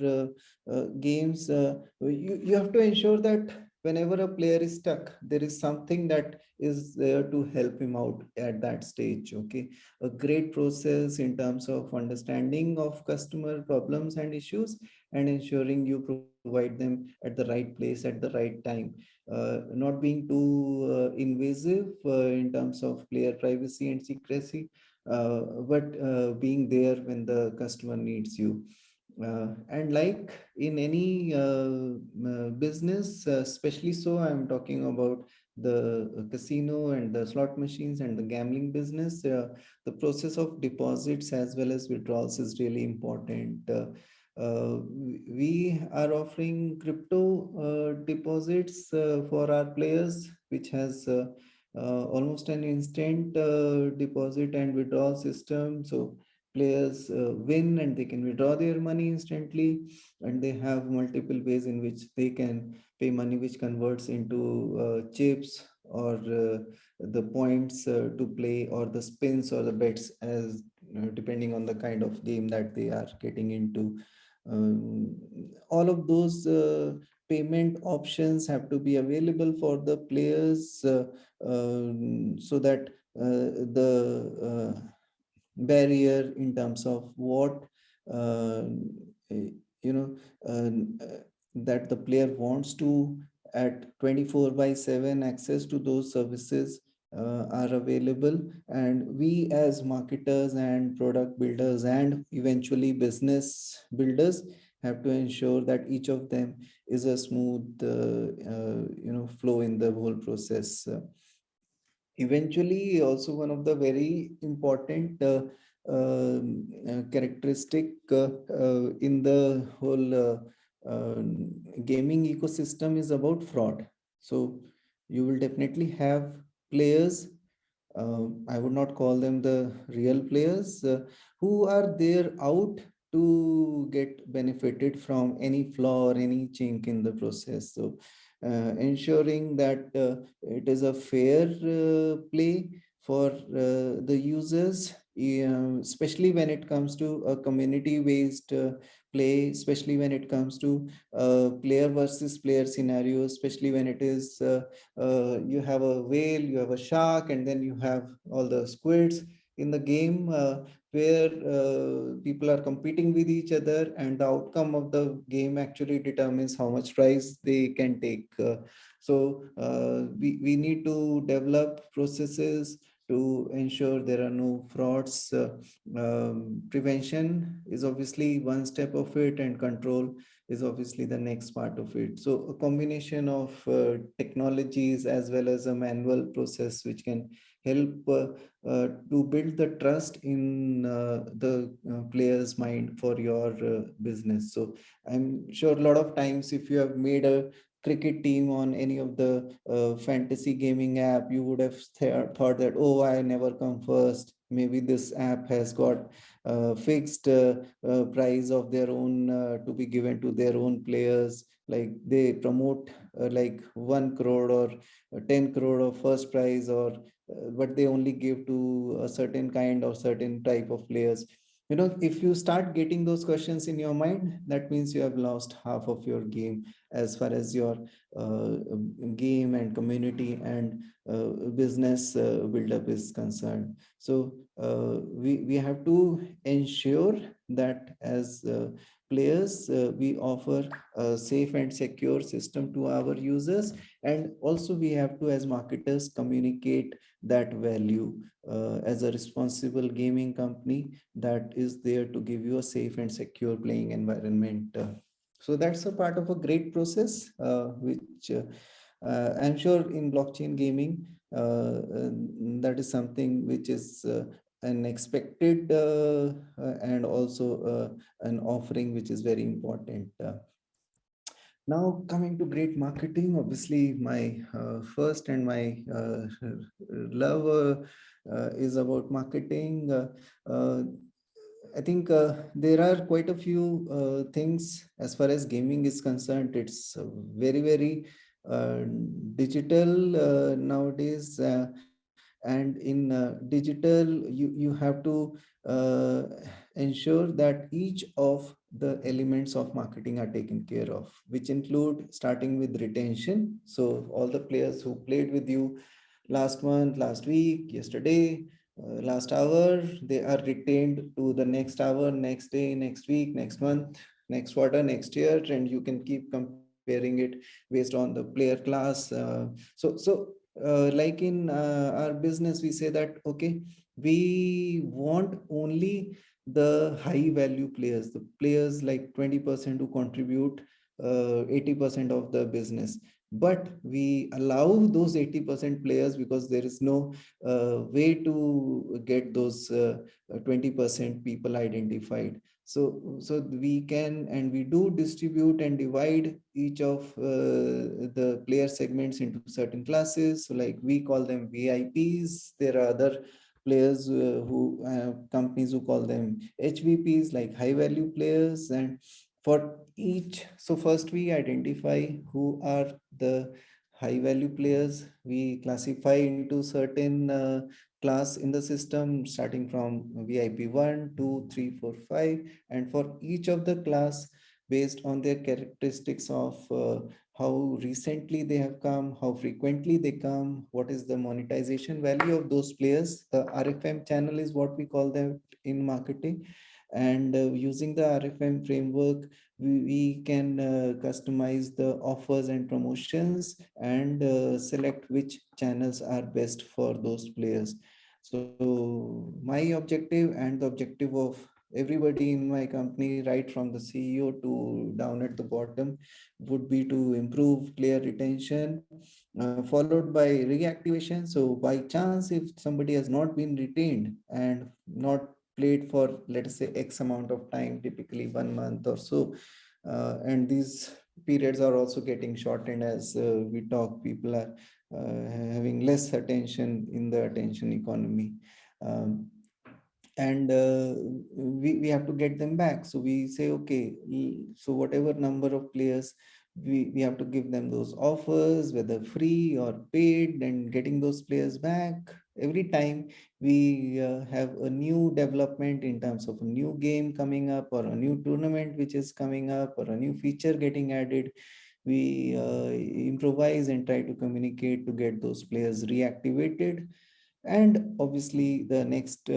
[SPEAKER 5] games. You have to ensure that whenever a player is stuck, there is something that is there to help him out at that stage. Okay, a great process in terms of understanding of customer problems and issues, and ensuring you provide them at the right place at the right time. Not being too invasive in terms of player privacy and secrecy, but being there when the customer needs you. And like in any business, especially so, I'm talking about the casino and the slot machines and the gambling business, the process of deposits as well as withdrawals is really important. We are offering crypto deposits for our players, which has almost an instant deposit and withdrawal system. So players win and they can withdraw their money instantly, and they have multiple ways in which they can pay money, which converts into chips or the points to play, or the spins or the bets, as depending on the kind of game that they are getting into. All of those payment options have to be available for the players, so that the barrier in terms of what you know that the player wants to at 24/7 access to those services are available. And we as marketers and product builders and eventually business builders have to ensure that each of them is a smooth flow in the whole process. eventually also one of the very important characteristic in the whole gaming ecosystem is about fraud. So you will definitely have players, I would not call them the real players, who are there out to get benefited from any flaw or any chink in the process. So ensuring that it is a fair play for the users, especially when it comes to a community based play, especially when it comes to player versus player scenario, especially when it is you have a whale, you have a shark, and then you have all the squids in the game, where people are competing with each other, and the outcome of the game actually determines how much prize they can take. We need to develop processes to ensure there are no frauds. Prevention is obviously one step of it, and control is obviously the next part of it. So a combination of technologies as well as a manual process which can help to build the trust in the player's mind for your business. So I'm sure a lot of times if you have made a cricket team on any of the fantasy gaming app, you would have thought that, oh, I never come first. Maybe this app has got fixed price of their own to be given to their own players. Like they promote like 1 crore or 10 crore of first prize, or but they only give to a certain kind or certain type of players. If you start getting those questions in your mind, that means you have lost half of your game as far as your game and community and business buildup is concerned. So we have to ensure that as players, we offer a safe and secure system to our users, and also we have to, as marketers, communicate that value as a responsible gaming company that is there to give you a safe and secure playing environment. So that's a part of a great process, which I'm sure in blockchain gaming, that is something which is an expected and also an offering which is very important. Now coming to great marketing, obviously my first and my love is about marketing. I think there are quite a few things as far as gaming is concerned. It's very, very digital nowadays. And in digital, you have to uh, ensure that each of the elements of marketing are taken care of, which include starting with retention. So all the players who played with you last month, last week, yesterday, last hour, they are retained to the next hour, next day, next week, next month, next quarter, next year, and you can keep comparing it based on the player class. Like in our business, we say that, okay, we want only the high value players, the players like 20% who contribute 80% of the business. But we allow those 80% players because there is no way to get those 20% people identified. So we can and we do distribute and divide each of the player segments into certain classes. So like we call them VIPs. There are other players who companies who call them HVPs, like high value players. And for each, so first we identify who are the high value players. We classify into certain class in the system, starting from VIP 1, 2, 3, 4, 5. And for each of the class, based on their characteristics of how recently they have come, how frequently they come, what is the monetization value of those players. The RFM channel is what we call them in marketing. And using the RFM framework, we can customize the offers and promotions and select which channels are best for those players. So my objective and the objective of everybody in my company, right from the CEO to down at the bottom, would be to improve player retention, followed by reactivation. So by chance, if somebody has not been retained and not played for, let us say, X amount of time, typically 1 month or so, and these periods are also getting shortened as we talk, people are having less attention in the attention economy. Um, and we have to get them back. So we say, okay, so whatever number of players, we have to give them those offers, whether free or paid, and getting those players back. Every time we have a new development in terms of a new game coming up, or a new tournament which is coming up, or a new feature getting added, we improvise and try to communicate to get those players reactivated. And obviously, the next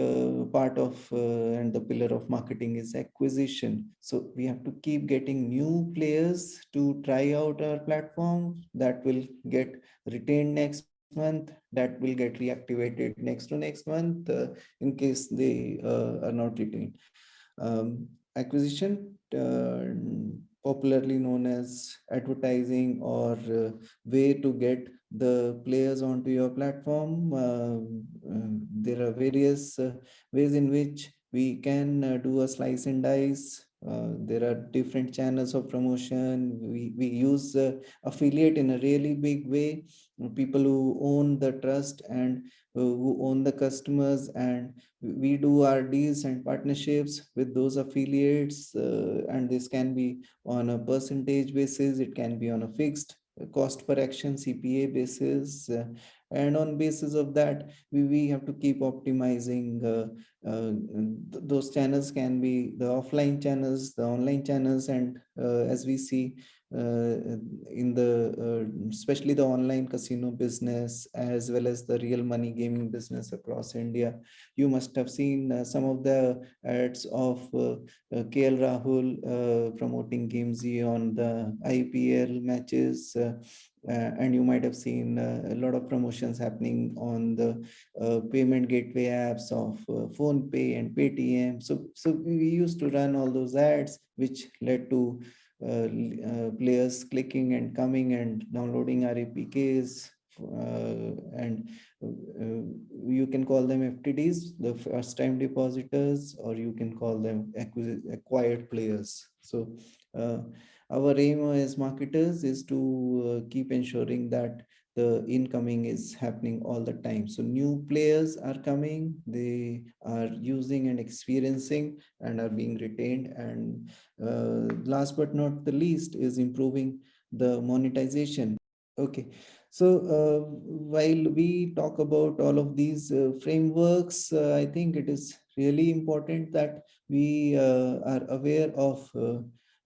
[SPEAKER 5] part of and the pillar of marketing is acquisition. So we have to keep getting new players to try out our platform, that will get retained next month, that will get reactivated next to next month in case they are not retained. Acquisition, popularly known as advertising, or way to get the players onto your platform. There are various ways in which we can do a slice and dice. There are different channels of promotion. We use affiliate in a really big way. People who own the trust and who own the customers, and we do our deals and partnerships with those affiliates, and this can be on a percentage basis, it can be on a fixed cost per action CPA basis, and on basis of that we have to keep optimizing. Those channels can be the offline channels, the online channels, and as we see in the especially the online casino business, as well as the real money gaming business across India, you must have seen some of the ads of KL Rahul promoting Gamesy on the IPL matches, and you might have seen a lot of promotions happening on the payment gateway apps of PhonePe and Paytm. So we used to run all those ads, which led to players clicking and coming and downloading our APKs, and you can call them FTDs, the first time depositors, or you can call them acquired players. So our aim as marketers is to keep ensuring that the incoming is happening all the time. So new players are coming, they are using and experiencing and are being retained. And last but not the least is improving the monetization. Okay, so while we talk about all of these frameworks, I think it is really important that we are aware of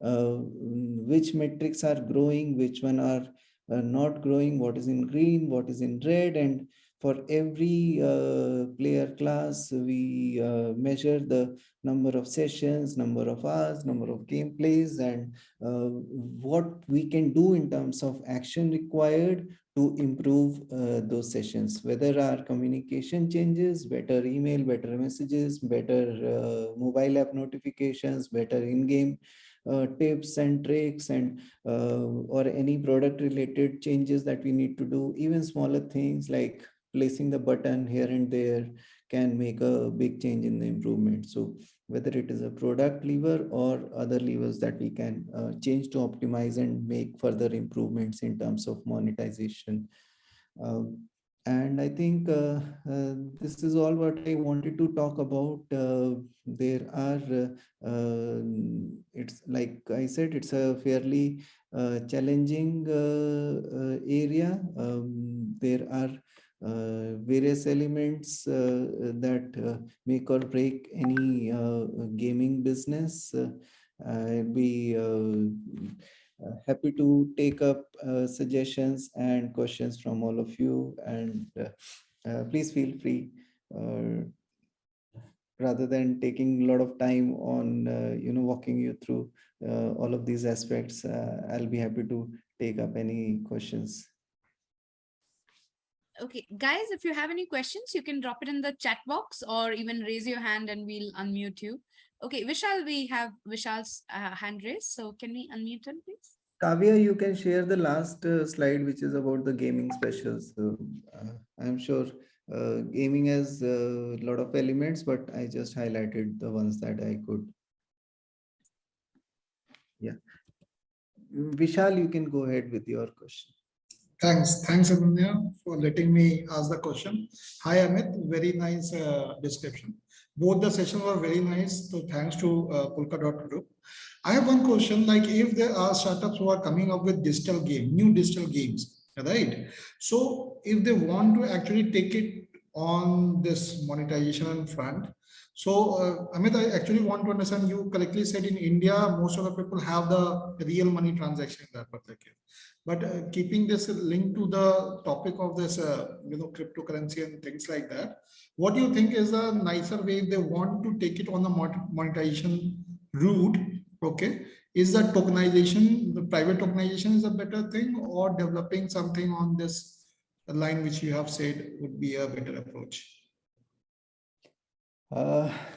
[SPEAKER 5] which metrics are growing, which one are not growing, what is in green, what is in red. And for every player class, we measure the number of sessions, number of hours, number of gameplays, and what we can do in terms of action required to improve those sessions, whether our communication changes, better email, better messages, better mobile app notifications, better in-game tips and tricks, and or any product related changes that we need to do. Even smaller things like placing the button here and there can make a big change in the improvement. So whether it is a product lever or other levers that we can change to optimize and make further improvements in terms of monetization. And I think this is all what I wanted to talk about. There are, it's like I said, it's a fairly challenging area. There are various elements that make or break any gaming business. I'll be happy to take up suggestions and questions from all of you, and please feel free, rather than taking a lot of time on walking you through all of these aspects. I'll be happy to take up any questions.
[SPEAKER 1] Okay, guys, if you have any questions, you can drop it in the chat box or even raise your hand and we'll unmute you. Okay, Vishal, we have Vishal's hand raised. So can we unmute him, please?
[SPEAKER 5] Kavya, you can share the last slide, which is about the gaming specials. I'm sure gaming has a lot of elements, but I just highlighted the ones that I could. Yeah. Vishal, you can go ahead with your question.
[SPEAKER 6] Thanks, Abhinya, for letting me ask the question. Hi, Amit. Very nice description. Both the sessions were very nice. So thanks to Polkadot Group. I have one question. Like, if there are startups who are coming up with new digital games, right? So if they want to actually take it on this monetization front, so Amit, I actually want to understand. You correctly said in India, most of the people have the real money transaction in that particular case. But keeping this linked to the topic of this, cryptocurrency and things like that, what do you think is a nicer way if they want to take it on the monetization route? Okay, is the tokenization, the private tokenization is a better thing, or developing something on this line which you have said would be a better approach?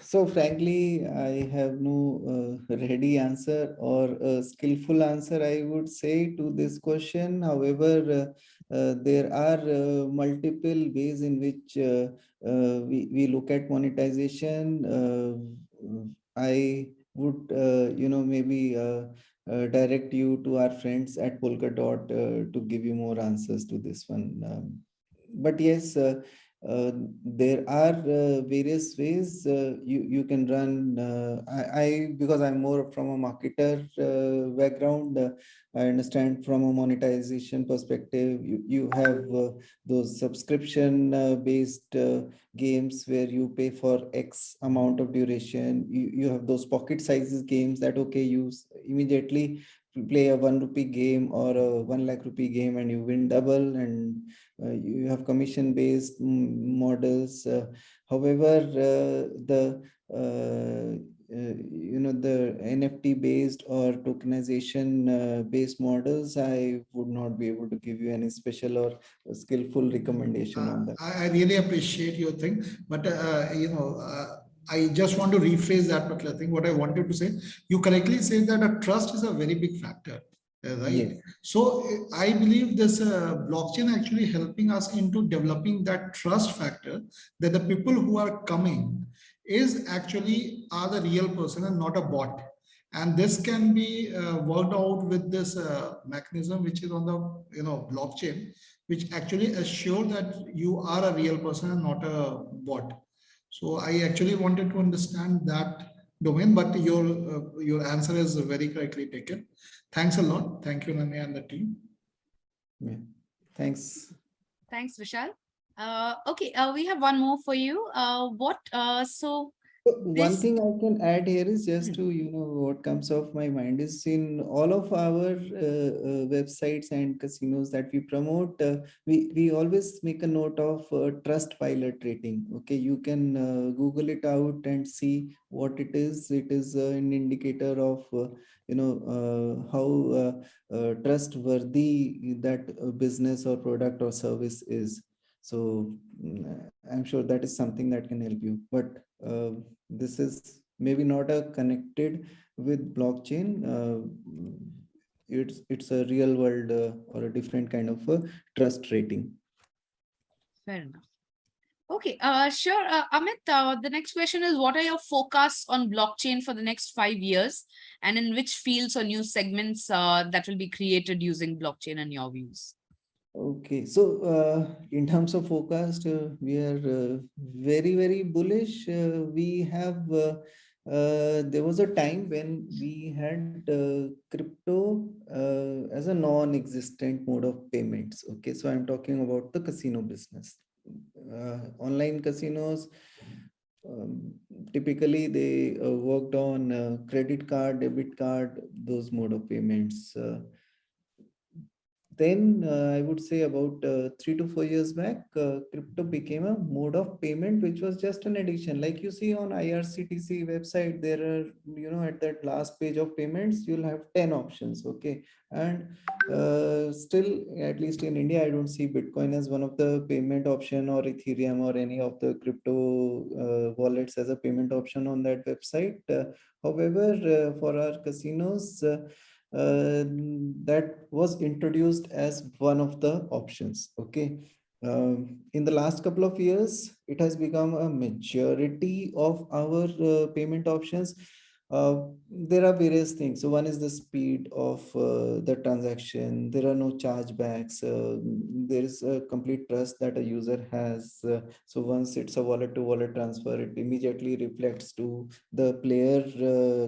[SPEAKER 5] So frankly, I have no ready answer or a skillful answer, I would say, to this question. However, there are multiple ways in which we look at monetization. I would, maybe direct you to our friends at Polkadot to give you more answers to this one. But yes, there are various ways you can run. I because I'm more from a marketer background, I understand from a monetization perspective. You have those subscription based games where you pay for X amount of duration. You have those pocket sizes games that, okay, you immediately play a 1 rupee game or a 1 lakh rupee game and you win double, and you have commission based models. However, the the NFT based or tokenization based models, I would not be able to give you any special or skillful recommendation on that.
[SPEAKER 6] I really appreciate your thing, but I just want to rephrase that particular thing. What I wanted to say, you correctly said that a trust is a very big factor, right?
[SPEAKER 5] Yes.
[SPEAKER 6] So I believe this blockchain actually helping us into developing that trust factor, that the people who are coming is actually are the real person and not a bot. And this can be worked out with this mechanism which is on the blockchain, which actually assure that you are a real person and not a bot. So I actually wanted to understand that domain, but your answer is very correctly taken. Thanks a lot. Thank you, Nanya and the team.
[SPEAKER 5] Yeah. Thanks.
[SPEAKER 1] Thanks, Vishal. Okay, we have one more for you. So
[SPEAKER 5] one
[SPEAKER 1] this-
[SPEAKER 5] thing I can add here is just to, what comes off my mind is in all of our websites and casinos that we promote, we always make a note of trust pilot rating. Okay, you can Google it out and see what it is. It is an indicator of, how trustworthy that business or product or service is. So I'm sure that is something that can help you. But this is maybe not a connected with blockchain. It's a real world or a different kind of a trust rating.
[SPEAKER 1] Fair enough. Okay, sure. Amit, the next question is, what are your forecasts on blockchain for the next 5 years, and in which fields or new segments that will be created using blockchain in your views?
[SPEAKER 5] Okay, so in terms of forecast, we are very, very bullish. We have, there was a time when we had crypto as a non-existent mode of payments. Okay, so I'm talking about the casino business. Online casinos, typically they worked on credit card, debit card, those mode of payments. Then I would say about 3 to 4 years back, crypto became a mode of payment, which was just an addition. Like you see on IRCTC website, there are, at that last page of payments, you'll have 10 options. Okay. And still, at least in India, I don't see Bitcoin as one of the payment option, or Ethereum or any of the crypto wallets as a payment option on that website. However, for our casinos, that was introduced as one of the options. Okay. In the last couple of years, it has become a majority of our payment options. There are various things. So one is the speed of the transaction. There are no chargebacks. There is a complete trust that a user has. So once it's a wallet to wallet transfer, it immediately reflects to the player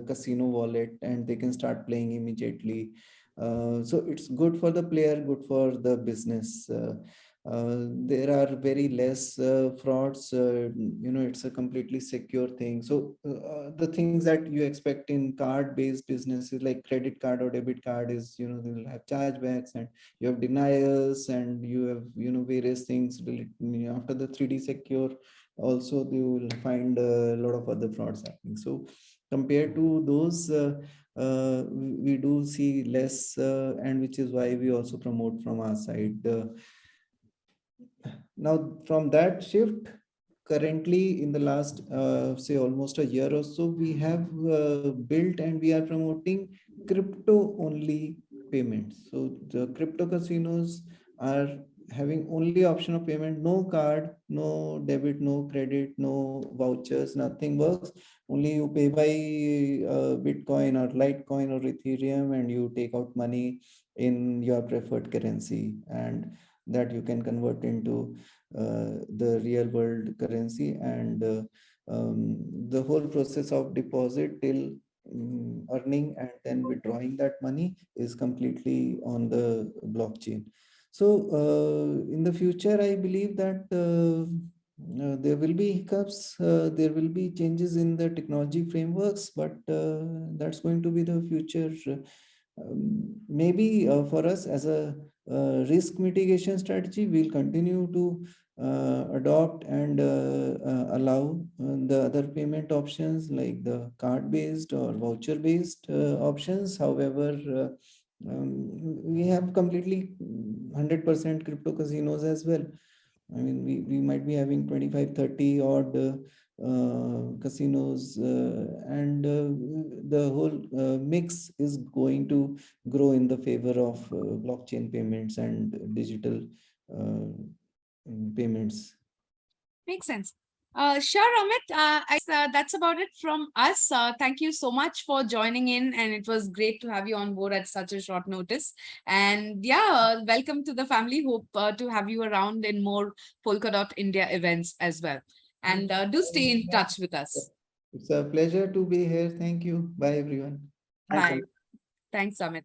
[SPEAKER 5] casino wallet, and they can start playing immediately. So it's good for the player, good for the business. There are very less frauds. It's a completely secure thing. So the things that you expect in card-based businesses like credit card or debit card is, they will have chargebacks, and you have denials, and you have, various things after the 3D secure. Also, you will find a lot of other frauds happening. So compared to those, we do see less, and which is why we also promote from our side. Now, from that shift, currently in the last, say almost a year or so, we have built and we are promoting crypto only payments. So the crypto casinos are having only option of payment, no card, no debit, no credit, no vouchers, nothing works. Only you pay by Bitcoin or Litecoin or Ethereum, and you take out money in your preferred currency, and that you can convert into the real world currency. And the whole process of deposit till earning and then withdrawing that money is completely on the blockchain. So in the future, I believe that there will be hiccups, there will be changes in the technology frameworks, but that's going to be the future. Maybe for us as a risk mitigation strategy, we'll continue to adopt and allow the other payment options like the card-based or voucher-based options. However, we have completely 100% crypto casinos as well. I mean, we might be having 25, 30 odd casinos, and the whole mix is going to grow in the favor of blockchain payments and digital payments.
[SPEAKER 1] Makes sense. Sure, Amit. That's about it from us. Thank you so much for joining in, and it was great to have you on board at such a short notice. And yeah, welcome to the family. Hope to have you around in more Polkadot India events as well. And do stay in touch with us.
[SPEAKER 5] It's a pleasure to be here. Thank you. Bye, everyone.
[SPEAKER 2] Thanks,
[SPEAKER 1] Bye. Thanks, Amit.